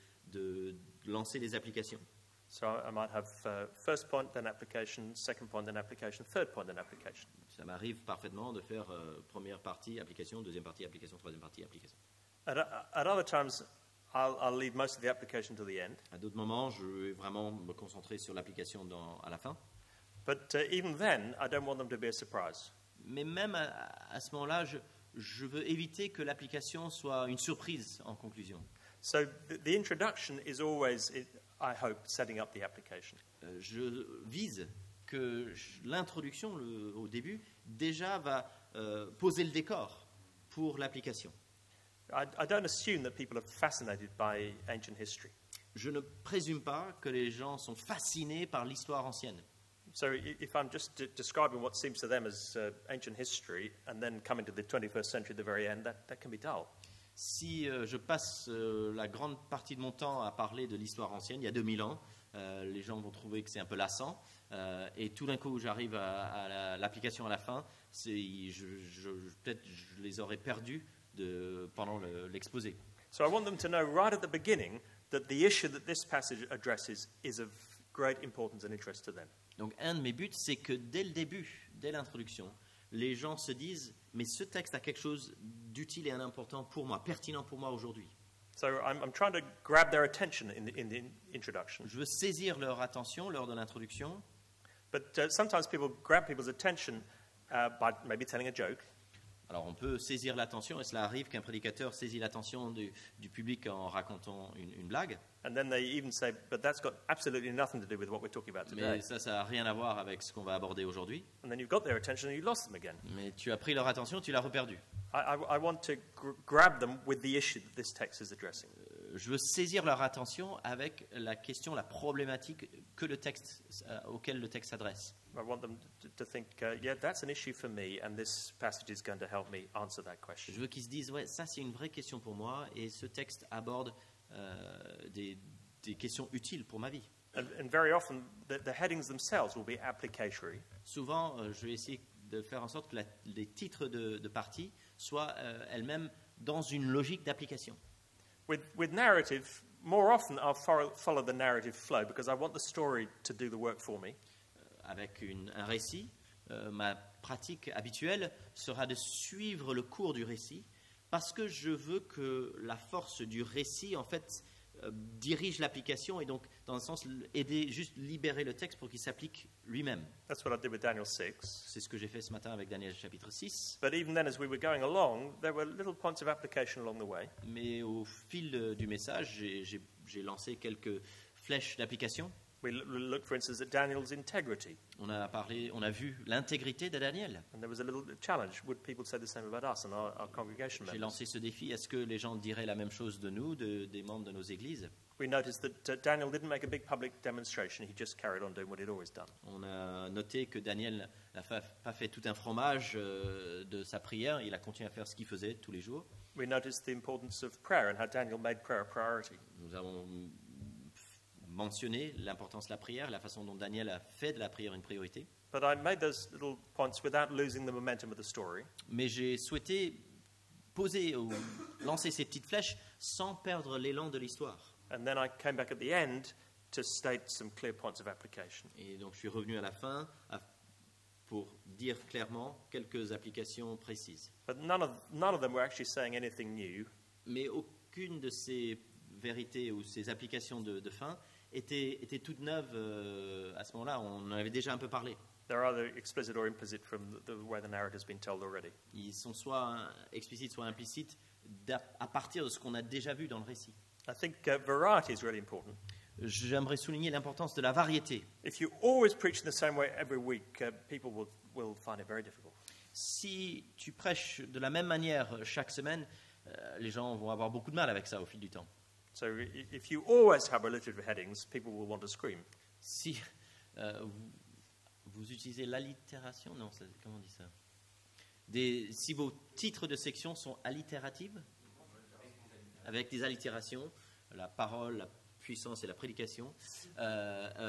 Speaker 2: lancer des applications.
Speaker 1: So I might have first point, then application, second point, then application, third point, then application.
Speaker 2: Ça m'arrive parfaitement de faire première partie, application, deuxième partie, application, troisième partie, application.
Speaker 1: At other times, I'll leave most of the application to the end.
Speaker 2: À d'autres moments, je vais vraiment me concentrer sur l'application à la fin.
Speaker 1: But even then, I don't want them to be a surprise.
Speaker 2: Mais même à ce moment-là, je veux éviter que l'application soit une surprise en conclusion.
Speaker 1: So the introduction is always, I hope, setting up the application.
Speaker 2: Je vise que l'introduction au début déjà va poser le décor pour l'application.
Speaker 1: I don't assume that people are fascinated by ancient history.
Speaker 2: Je ne présume pas que les gens sont fascinés par l'histoire ancienne.
Speaker 1: So if I'm just describing what seems to them as ancient history and then coming to the 21st century at the very end, that can be dull.
Speaker 2: Si je passe la grande partie de mon temps à parler de l'histoire ancienne, il y a 2000 ans, les gens vont trouver que c'est un peu lassant. Et tout d'un coup, j'arrive à l'application à la fin, peut-être je les aurais perdus pendant l'exposé.
Speaker 1: So I want them to know right at the beginning that the issue that this passage addresses is of great importance and interest to them.
Speaker 2: Donc un de mes buts, c'est que dès le début, dès l'introduction, les gens se disent « mais ce texte a quelque chose d'utile et d'important pour moi, pertinent pour moi aujourd'hui ».
Speaker 1: So I'm trying to grab their attention in the introduction.
Speaker 2: Je veux saisir leur attention lors de l'introduction.
Speaker 1: But sometimes people grab people's attention by maybe telling a joke.
Speaker 2: Alors on peut saisir l'attention, et cela arrive qu'un prédicateur saisit l'attention du public en racontant une blague.
Speaker 1: And then they even say, but that's got absolutely nothing to do with what we're talking about today.
Speaker 2: Mais ça n'a rien à voir avec ce qu'on va aborder aujourd'hui.
Speaker 1: And then you've got their attention and you lost them again.
Speaker 2: Mais tu as pris leur attention, tu l'as reperdu.
Speaker 1: I want to grab them with the issue that this text is addressing.
Speaker 2: Je veux saisir leur attention avec la question, la problématique auquel le texte s'adresse.
Speaker 1: I want them to think, yeah, that's an issue for me, and this passage is going to help me answer that question.
Speaker 2: Je veux qu'ils se disent, ouais, ça c'est une vraie question pour moi, et ce texte aborde des questions utiles pour ma vie.
Speaker 1: And very often, the headings themselves will be applicatory.
Speaker 2: Souvent, je vais essayer de faire en sorte que les titres de partie soient elles-mêmes dans une logique d'application.
Speaker 1: With narrative, more often I'll follow the narrative flow because I want the story to do the work for me.
Speaker 2: Avec un récit, ma pratique habituelle sera de suivre le cours du récit parce que je veux que la force du récit, en fait, dirige l'application et donc, dans un sens, aider, juste libérer le texte pour qu'il s'applique lui-même.
Speaker 1: That's what I did with Daniel 6.
Speaker 2: C'est ce que j'ai fait ce matin avec Daniel chapitre 6.
Speaker 1: But even then, as we were going along, there were little points of application along the way.
Speaker 2: Mais au fil du message, j'ai lancé quelques flèches d'application.
Speaker 1: We looked, for instance, at Daniel's integrity.
Speaker 2: On a vu l'intégrité de Daniel.
Speaker 1: And there was a little challenge. Would people say the same about us and our congregation
Speaker 2: J'ai
Speaker 1: members?
Speaker 2: lancé ce défi. Est-ce que les gens diraient la même chose de nous, des membres de nos églises?
Speaker 1: We noticed that Daniel didn't make a big public demonstration. He just carried on doing what he'd always done.
Speaker 2: On a noté que Daniel n'a pas fait tout un fromage de sa prière. Il a continué à faire ce qu'il faisait tous les jours.
Speaker 1: We noticed the importance of prayer and how Daniel made prayer a priority.
Speaker 2: Nous avons mentionné l'importance de la prière, la façon dont Daniel a fait de la prière une priorité.
Speaker 1: But I made those little points without losing the momentum of the story.
Speaker 2: Mais j'ai souhaité poser ou lancer ces petites flèches sans perdre l'élan de l'histoire.
Speaker 1: And then I came back at the end to state some clear points of application.
Speaker 2: Et donc je suis revenu à la fin pour dire clairement quelques applications précises.
Speaker 1: But none of them were actually saying anything new.
Speaker 2: Mais aucune de ces vérités ou ces applications de fin était toute neuve à ce moment-là. On en avait déjà un peu parlé.
Speaker 1: They're either explicit or implicit from the way the narrative's been told already.
Speaker 2: Ils sont soit explicites, soit implicites à partir de ce qu'on a déjà vu dans le récit.
Speaker 1: I think variety is really important.
Speaker 2: J'aimerais souligner l'importance de la variété.
Speaker 1: If you always preach in the same way every week, people will find it very difficult.
Speaker 2: Si tu prêches de la même manière chaque semaine, les gens vont avoir beaucoup de mal avec ça au fil du temps.
Speaker 1: So if you always have relative headings, people will want to scream.
Speaker 2: Si vous utilisez l'allitération, non, comment on dit ça? Si vos titres de section sont allitératifs, avec des allitérations, la parole, la puissance et la prédication,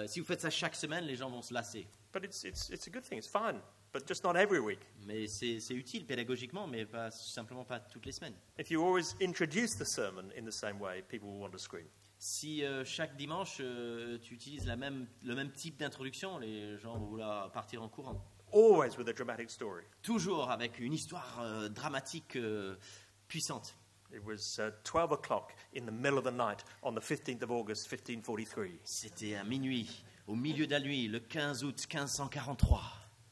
Speaker 2: si vous faites ça chaque semaine, les gens vont se lasser.
Speaker 1: But it's a good thing, it's fine, but just not every week.
Speaker 2: Mais c'est utile pédagogiquement, mais simplement pas toutes les semaines.
Speaker 1: If you always introduce the sermon in the same way, people will want to scream.
Speaker 2: Si chaque dimanche tu utilises le même type d'introduction, les gens vont vouloir partir en courant.
Speaker 1: Always with a dramatic story.
Speaker 2: Toujours avec une histoire dramatique puissante.
Speaker 1: It was 12 o'clock in the middle of the night on the 15th of August, 1543.
Speaker 2: C'était à minuit, au milieu de la nuit, le 15 août 1543.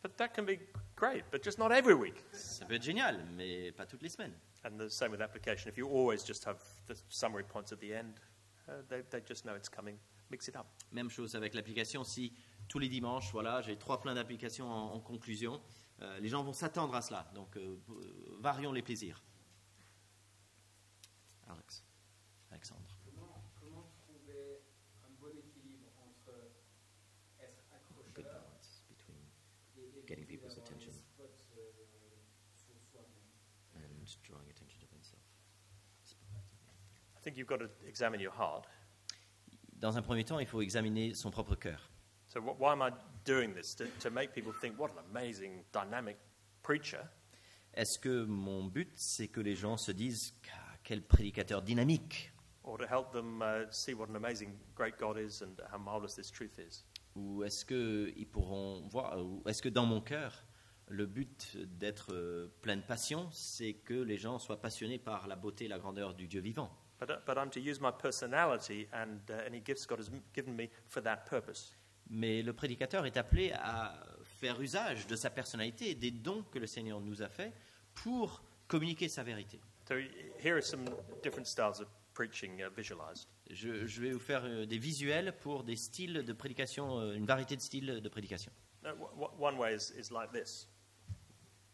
Speaker 1: But that can be great, but just not every week.
Speaker 2: Ça peut être génial, mais pas toutes les semaines.
Speaker 1: And the same with application. If you always just have the summary points at the end, they just know it's coming. Mix it up.
Speaker 2: Même chose avec l'application. Si tous les dimanches, voilà, j'ai 3 pleins d'applications en conclusion, les gens vont s'attendre à cela. Donc, varions les plaisirs. Alexandre.
Speaker 4: Comment trouver un bon équilibre entre être
Speaker 2: Good
Speaker 4: accrocheur
Speaker 2: balance between
Speaker 4: et
Speaker 2: getting people's
Speaker 4: d'avoir
Speaker 2: attention.
Speaker 4: un spot sur soi-même?
Speaker 2: and drawing attention to oneself.
Speaker 1: I think you've got to examine your heart.
Speaker 2: Dans un premier temps, il faut examiner son propre cœur.
Speaker 1: So why am I doing this? To make people think, what an amazing, dynamic preacher.
Speaker 2: Est-ce que mon but, c'est que les gens se disent quel prédicateur dynamique,
Speaker 1: Or to help them see what an amazing, great God is and how marvelous this truth is?
Speaker 2: ou est-ce qu'ils pourront voir, ou est-ce que dans mon cœur, le but d'être plein de passion, c'est que les gens soient passionnés par la beauté et la grandeur du Dieu vivant.
Speaker 1: But I'm to use my personality and any gifts God has given me for that purpose.
Speaker 2: Mais le prédicateur est appelé à faire usage de sa personnalité et des dons que le Seigneur nous a faits pour communiquer sa vérité.
Speaker 1: So here are some different styles of preaching visualized.
Speaker 2: Je vais vous faire des visuels pour des styles de prédication, une variété de styles de prédication.
Speaker 1: One way is like this.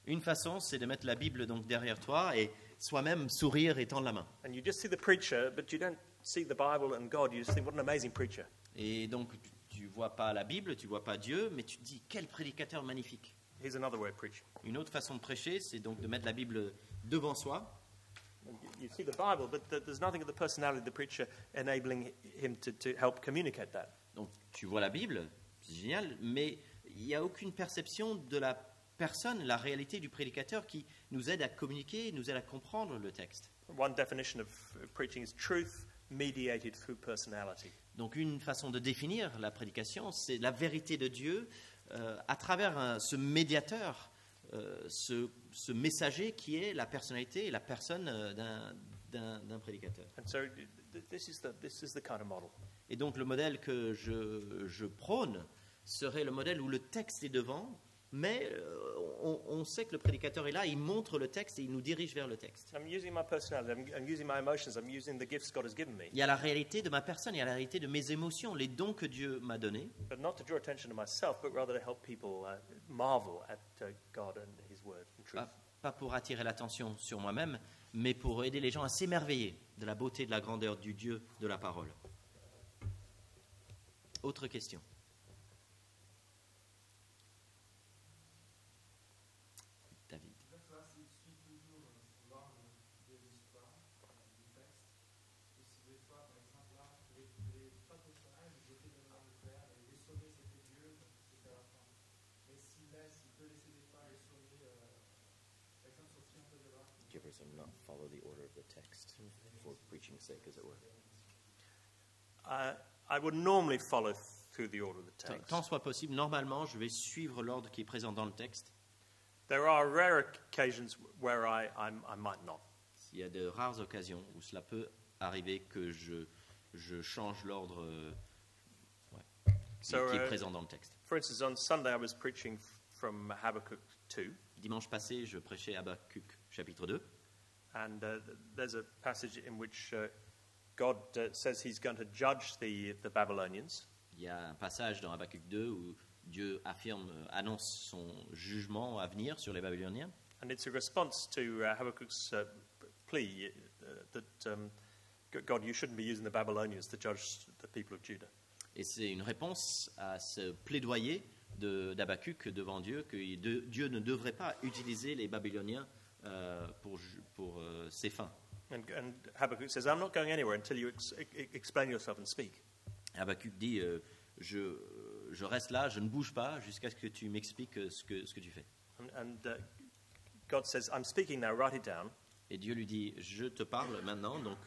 Speaker 2: Une façon, c'est de mettre la Bible donc derrière toi et soi-même sourire et tendre la main.
Speaker 1: And you just see the preacher, but you don't see the Bible and God. You just think, what an amazing preacher.
Speaker 2: Et donc, tu vois pas la Bible, tu vois pas Dieu, mais tu te dis, quel prédicateur magnifique.
Speaker 1: Here's another way of preaching.
Speaker 2: Une autre façon de prêcher, c'est donc de mettre la Bible devant soi.
Speaker 1: You see the Bible, but there's nothing of the personality of the preacher enabling him to help communicate that.
Speaker 2: Donc, tu vois la Bible, c'est génial, mais il n'y a aucune perception de la personne, la réalité du prédicateur qui nous aide à communiquer, nous aide à comprendre le texte.
Speaker 1: One definition of preaching is truth mediated through personality.
Speaker 2: Donc, une façon de définir la prédication, c'est la vérité de Dieu à travers ce médiateur, ce messager qui est la personnalité et la personne d'un prédicateur.
Speaker 1: And so this is the kind of model.
Speaker 2: Et donc le modèle que je prône serait le modèle où le texte est devant, mais on sait que le prédicateur est là, il montre le texte et il nous dirige vers le texte.
Speaker 1: I'm using my personality, I'm using my emotions, I'm using the gifts God has given me,
Speaker 2: Il y a la réalité de ma personne, il y a la réalité de mes émotions, les dons que Dieu m'a donnés,
Speaker 1: but not to draw attention to myself, but rather to help people marvel at God and His Word and truth.
Speaker 2: pas pour attirer l'attention sur moi-même, mais pour aider les gens à s'émerveiller de la beauté et de la grandeur du Dieu de la parole. Autre question. David.
Speaker 4: Je voudrais savoir s'il suit toujours l'ordre de l'histoire du texte, ou si des fois, par exemple, là, les trois personnages, ils étaient dans l'arbre de fer, et les sommets, c'était Dieu, donc c'était à la fin. Mais s'il peut laisser des fois les sommets, par exemple, sur Triangle de l'Arc.
Speaker 2: Jefferson not follow the order of the text for preaching's sake, as it were.
Speaker 1: I would normally follow through the order of the text.
Speaker 2: Tant soit possible, normalement, je vais suivre l'ordre qui est présent dans le texte.
Speaker 1: There are rare occasions where I might not.
Speaker 2: Il y a de rares occasions où cela peut arriver que je change l'ordre qui est présent dans le texte.
Speaker 1: For instance, on Sunday I was preaching from Habakkuk 2,
Speaker 2: Dimanche passé, je prêchais Habakkuk chapitre 2.
Speaker 1: and there's a passage in which God says he's going to judge the Babylonians.
Speaker 2: Il y a un passage dans Habakkuk 2 où Dieu annonce son jugement à venir sur les Babyloniens.
Speaker 1: And it's a response to Habakkuk's plea that God, you shouldn't be using the Babylonians to judge the people of Judah.
Speaker 2: Et c'est une réponse à ce plaidoyer d'Habakkuk devant Dieu, que Dieu ne devrait pas utiliser les Babyloniens pour ses fins.
Speaker 1: And Habakkuk says, I'm not going anywhere until you explain yourself and speak.
Speaker 2: Habakkuk dit, je reste là, je ne bouge pas jusqu'à ce que tu m'expliques ce que tu fais.
Speaker 1: And God says, I'm speaking now, write it down.
Speaker 2: Et Dieu lui dit, je te parle maintenant, donc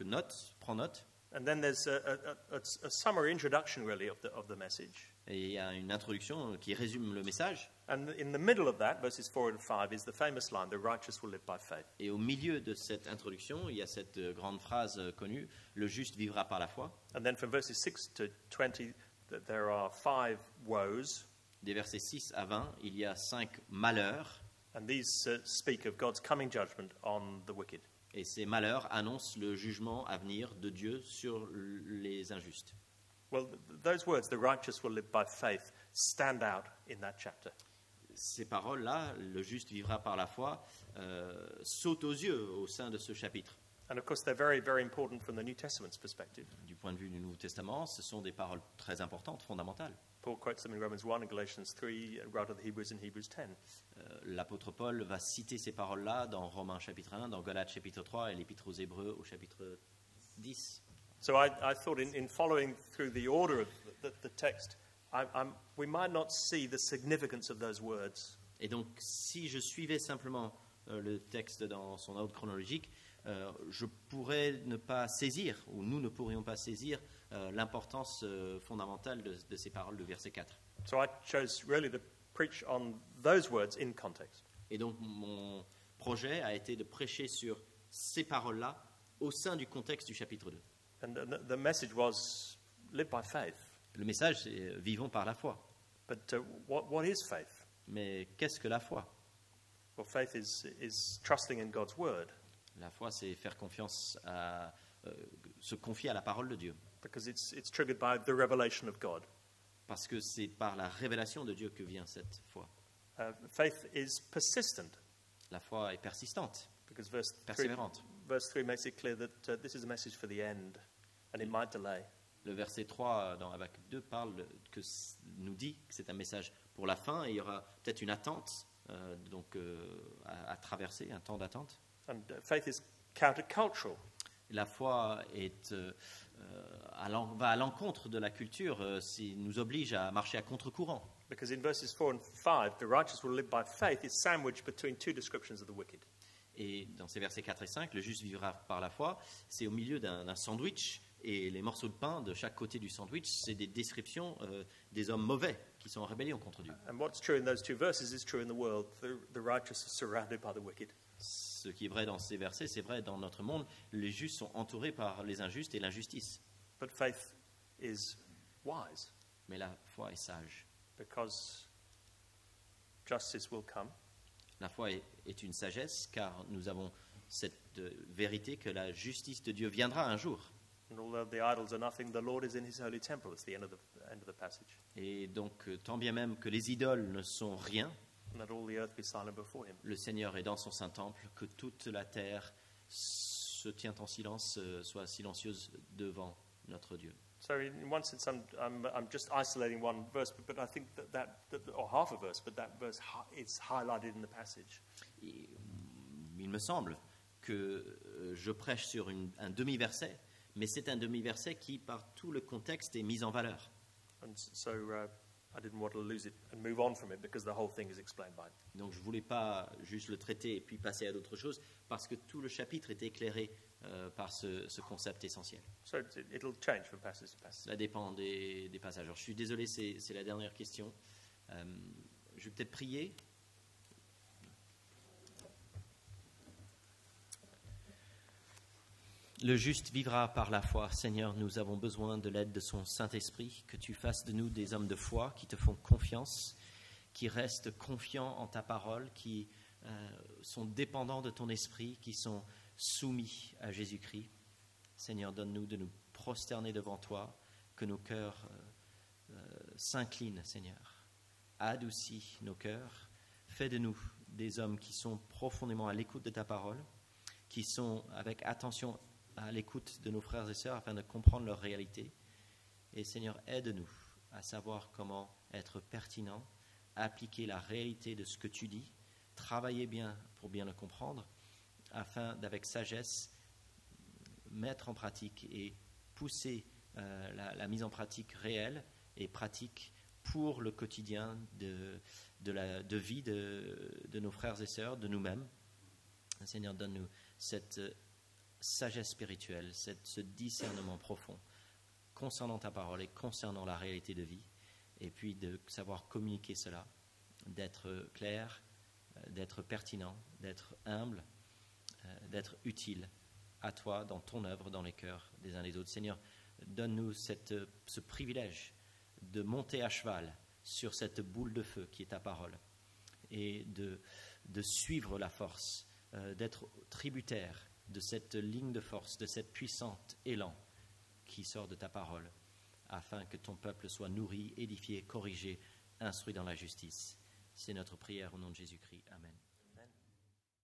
Speaker 2: prends note.
Speaker 1: And then there's a summary introduction, really, of the message.
Speaker 2: Et il y a une introduction qui résume le message.
Speaker 1: And in the middle of that, verses 4 and 5, is the famous line, the righteous will live by faith.
Speaker 2: Et au milieu de cette introduction, il y a cette grande phrase connue, le juste vivra par la foi.
Speaker 1: And then from verses 6 to 20, there are 5 woes.
Speaker 2: Des versets 6 à 20, il y a 5 malheurs.
Speaker 1: And these speak of God's coming judgment on the wicked.
Speaker 2: Et ces malheurs annoncent le jugement à venir de Dieu sur les injustes.
Speaker 1: Well, those words, the righteous will live by faith, stand out in that chapter.
Speaker 2: Ces paroles-là, le juste vivra par la foi, sautent aux yeux au sein de ce chapitre.
Speaker 1: And of course, they're very, very important from the New Testament's perspective.
Speaker 2: Du point de vue du Nouveau Testament, ce sont des paroles très importantes, fondamentales.
Speaker 1: Paul quotes them in Romans 1 and Galatians 3, and wrote to the Hebrews in Hebrews 10.
Speaker 2: L'apôtre Paul va citer ces paroles-là dans Romains chapitre 1, dans Galates chapitre 3 et l'épître aux Hébreux au chapitre 10.
Speaker 1: So I thought in following through the order of the text, we might not see the significance of those words.
Speaker 2: Et donc, si je suivais simplement le texte dans son ordre chronologique, je pourrais ne pas saisir, ou nous ne pourrions pas saisir, l'importance fondamentale de ces paroles de verset 4.
Speaker 1: So I chose really to preach on those words in context.
Speaker 2: Et donc, mon projet a été de prêcher sur ces paroles-là au sein du contexte du chapitre 2.
Speaker 1: And the message was, live by faith.
Speaker 2: Le message, c'est vivons par la foi.
Speaker 1: But what is faith?
Speaker 2: Mais qu'est-ce que la foi?
Speaker 1: Well, faith is trusting in God's word,
Speaker 2: La foi, c'est faire confiance se confier à la parole de Dieu.
Speaker 1: because it's triggered by the revelation of God.
Speaker 2: Parce que c'est par la révélation de Dieu que vient cette foi.
Speaker 1: Faith is persistent,
Speaker 2: La foi est persistante,
Speaker 1: because verse
Speaker 2: persévérante.
Speaker 1: 3 makes it clear that this is a message for the end, and it might delay.
Speaker 2: Le verset 3 dans Habakkuk 2 nous dit que c'est un message pour la fin et il y aura peut-être une attente à traverser, un temps d'attente.
Speaker 1: And faith is countercultural.
Speaker 2: La foi va à l'encontre de la culture, nous oblige à marcher à contre-courant.
Speaker 1: Because in verses 4 and 5, the righteous will live by faith is sandwiched between two descriptions of the wicked.
Speaker 2: Et dans ces versets 4 et 5, le juste vivra par la foi, c'est au milieu d'un sandwich, et les morceaux de pain de chaque côté du sandwich, c'est des descriptions des hommes mauvais qui sont en rébellion contre Dieu.
Speaker 1: And what's true in those two verses is true in the world. The righteous are surrounded by the wicked.
Speaker 2: Ce qui est vrai dans ces versets, c'est vrai dans notre monde. Les justes sont entourés par les injustes et l'injustice.
Speaker 1: But faith is wise,
Speaker 2: Mais la foi est sage.
Speaker 1: because justice will come.
Speaker 2: La foi est une sagesse, car nous avons cette vérité que la justice de Dieu viendra un jour.
Speaker 1: And although the idols are nothing, the Lord is in his holy temple. It's the end of the passage.
Speaker 2: Et donc, tant bien même que les idoles ne sont rien,
Speaker 1: And that all the earth be silent before him.
Speaker 2: le Seigneur est dans son saint temple, que toute la terre se tient en silence, soit silencieuse devant notre Dieu.
Speaker 1: So in one sense, I'm just isolating one verse, but I think that or half a verse, but that verse is highlighted in the passage.
Speaker 2: Et, il me semble que je prêche sur un demi-verset, mais c'est un demi-verset qui, par tout le contexte, est mis en valeur.
Speaker 1: And so I didn't want to lose it and move on from it, because the whole thing is explained by it.
Speaker 2: Donc je ne voulais pas juste le traiter et puis passer à d'autres choses, parce que tout le chapitre est éclairé par ce concept essentiel.
Speaker 1: So it'll change from passage to passage.
Speaker 2: Cela dépend des passages. Alors, je suis désolé, c'est la dernière question. Je vais peut-être prier. Le juste vivra par la foi. Seigneur, nous avons besoin de l'aide de son Saint-Esprit, que tu fasses de nous des hommes de foi qui te font confiance, qui restent confiants en ta parole, qui sont dépendants de ton esprit, qui sont soumis à Jésus-Christ. Seigneur, donne-nous de nous prosterner devant toi, que nos cœurs s'inclinent, Seigneur. Adoucis nos cœurs. Fais de nous des hommes qui sont profondément à l'écoute de ta parole, qui sont avec attention à l'écoute de nos frères et sœurs afin de comprendre leur réalité. Et Seigneur, aide-nous à savoir comment être pertinent, appliquer la réalité de ce que tu dis, travailler bien pour bien le comprendre, afin d'avec sagesse mettre en pratique et pousser la mise en pratique réelle et pratique pour le quotidien de vie de nos frères et sœurs, de nous-mêmes. Seigneur, donne-nous cette sagesse spirituelle, ce discernement profond concernant ta parole et concernant la réalité de vie, et puis de savoir communiquer cela, d'être clair, d'être pertinent, d'être humble, d'être utile à toi dans ton œuvre, dans les cœurs des uns des autres. Seigneur, donne-nous ce privilège de monter à cheval sur cette boule de feu qui est ta parole et de suivre la force, d'être tributaire de cette ligne de force, de cette puissante élan qui sort de ta parole, afin que ton peuple soit nourri, édifié, corrigé, instruit dans la justice. C'est notre prière au nom de Jésus-Christ. Amen.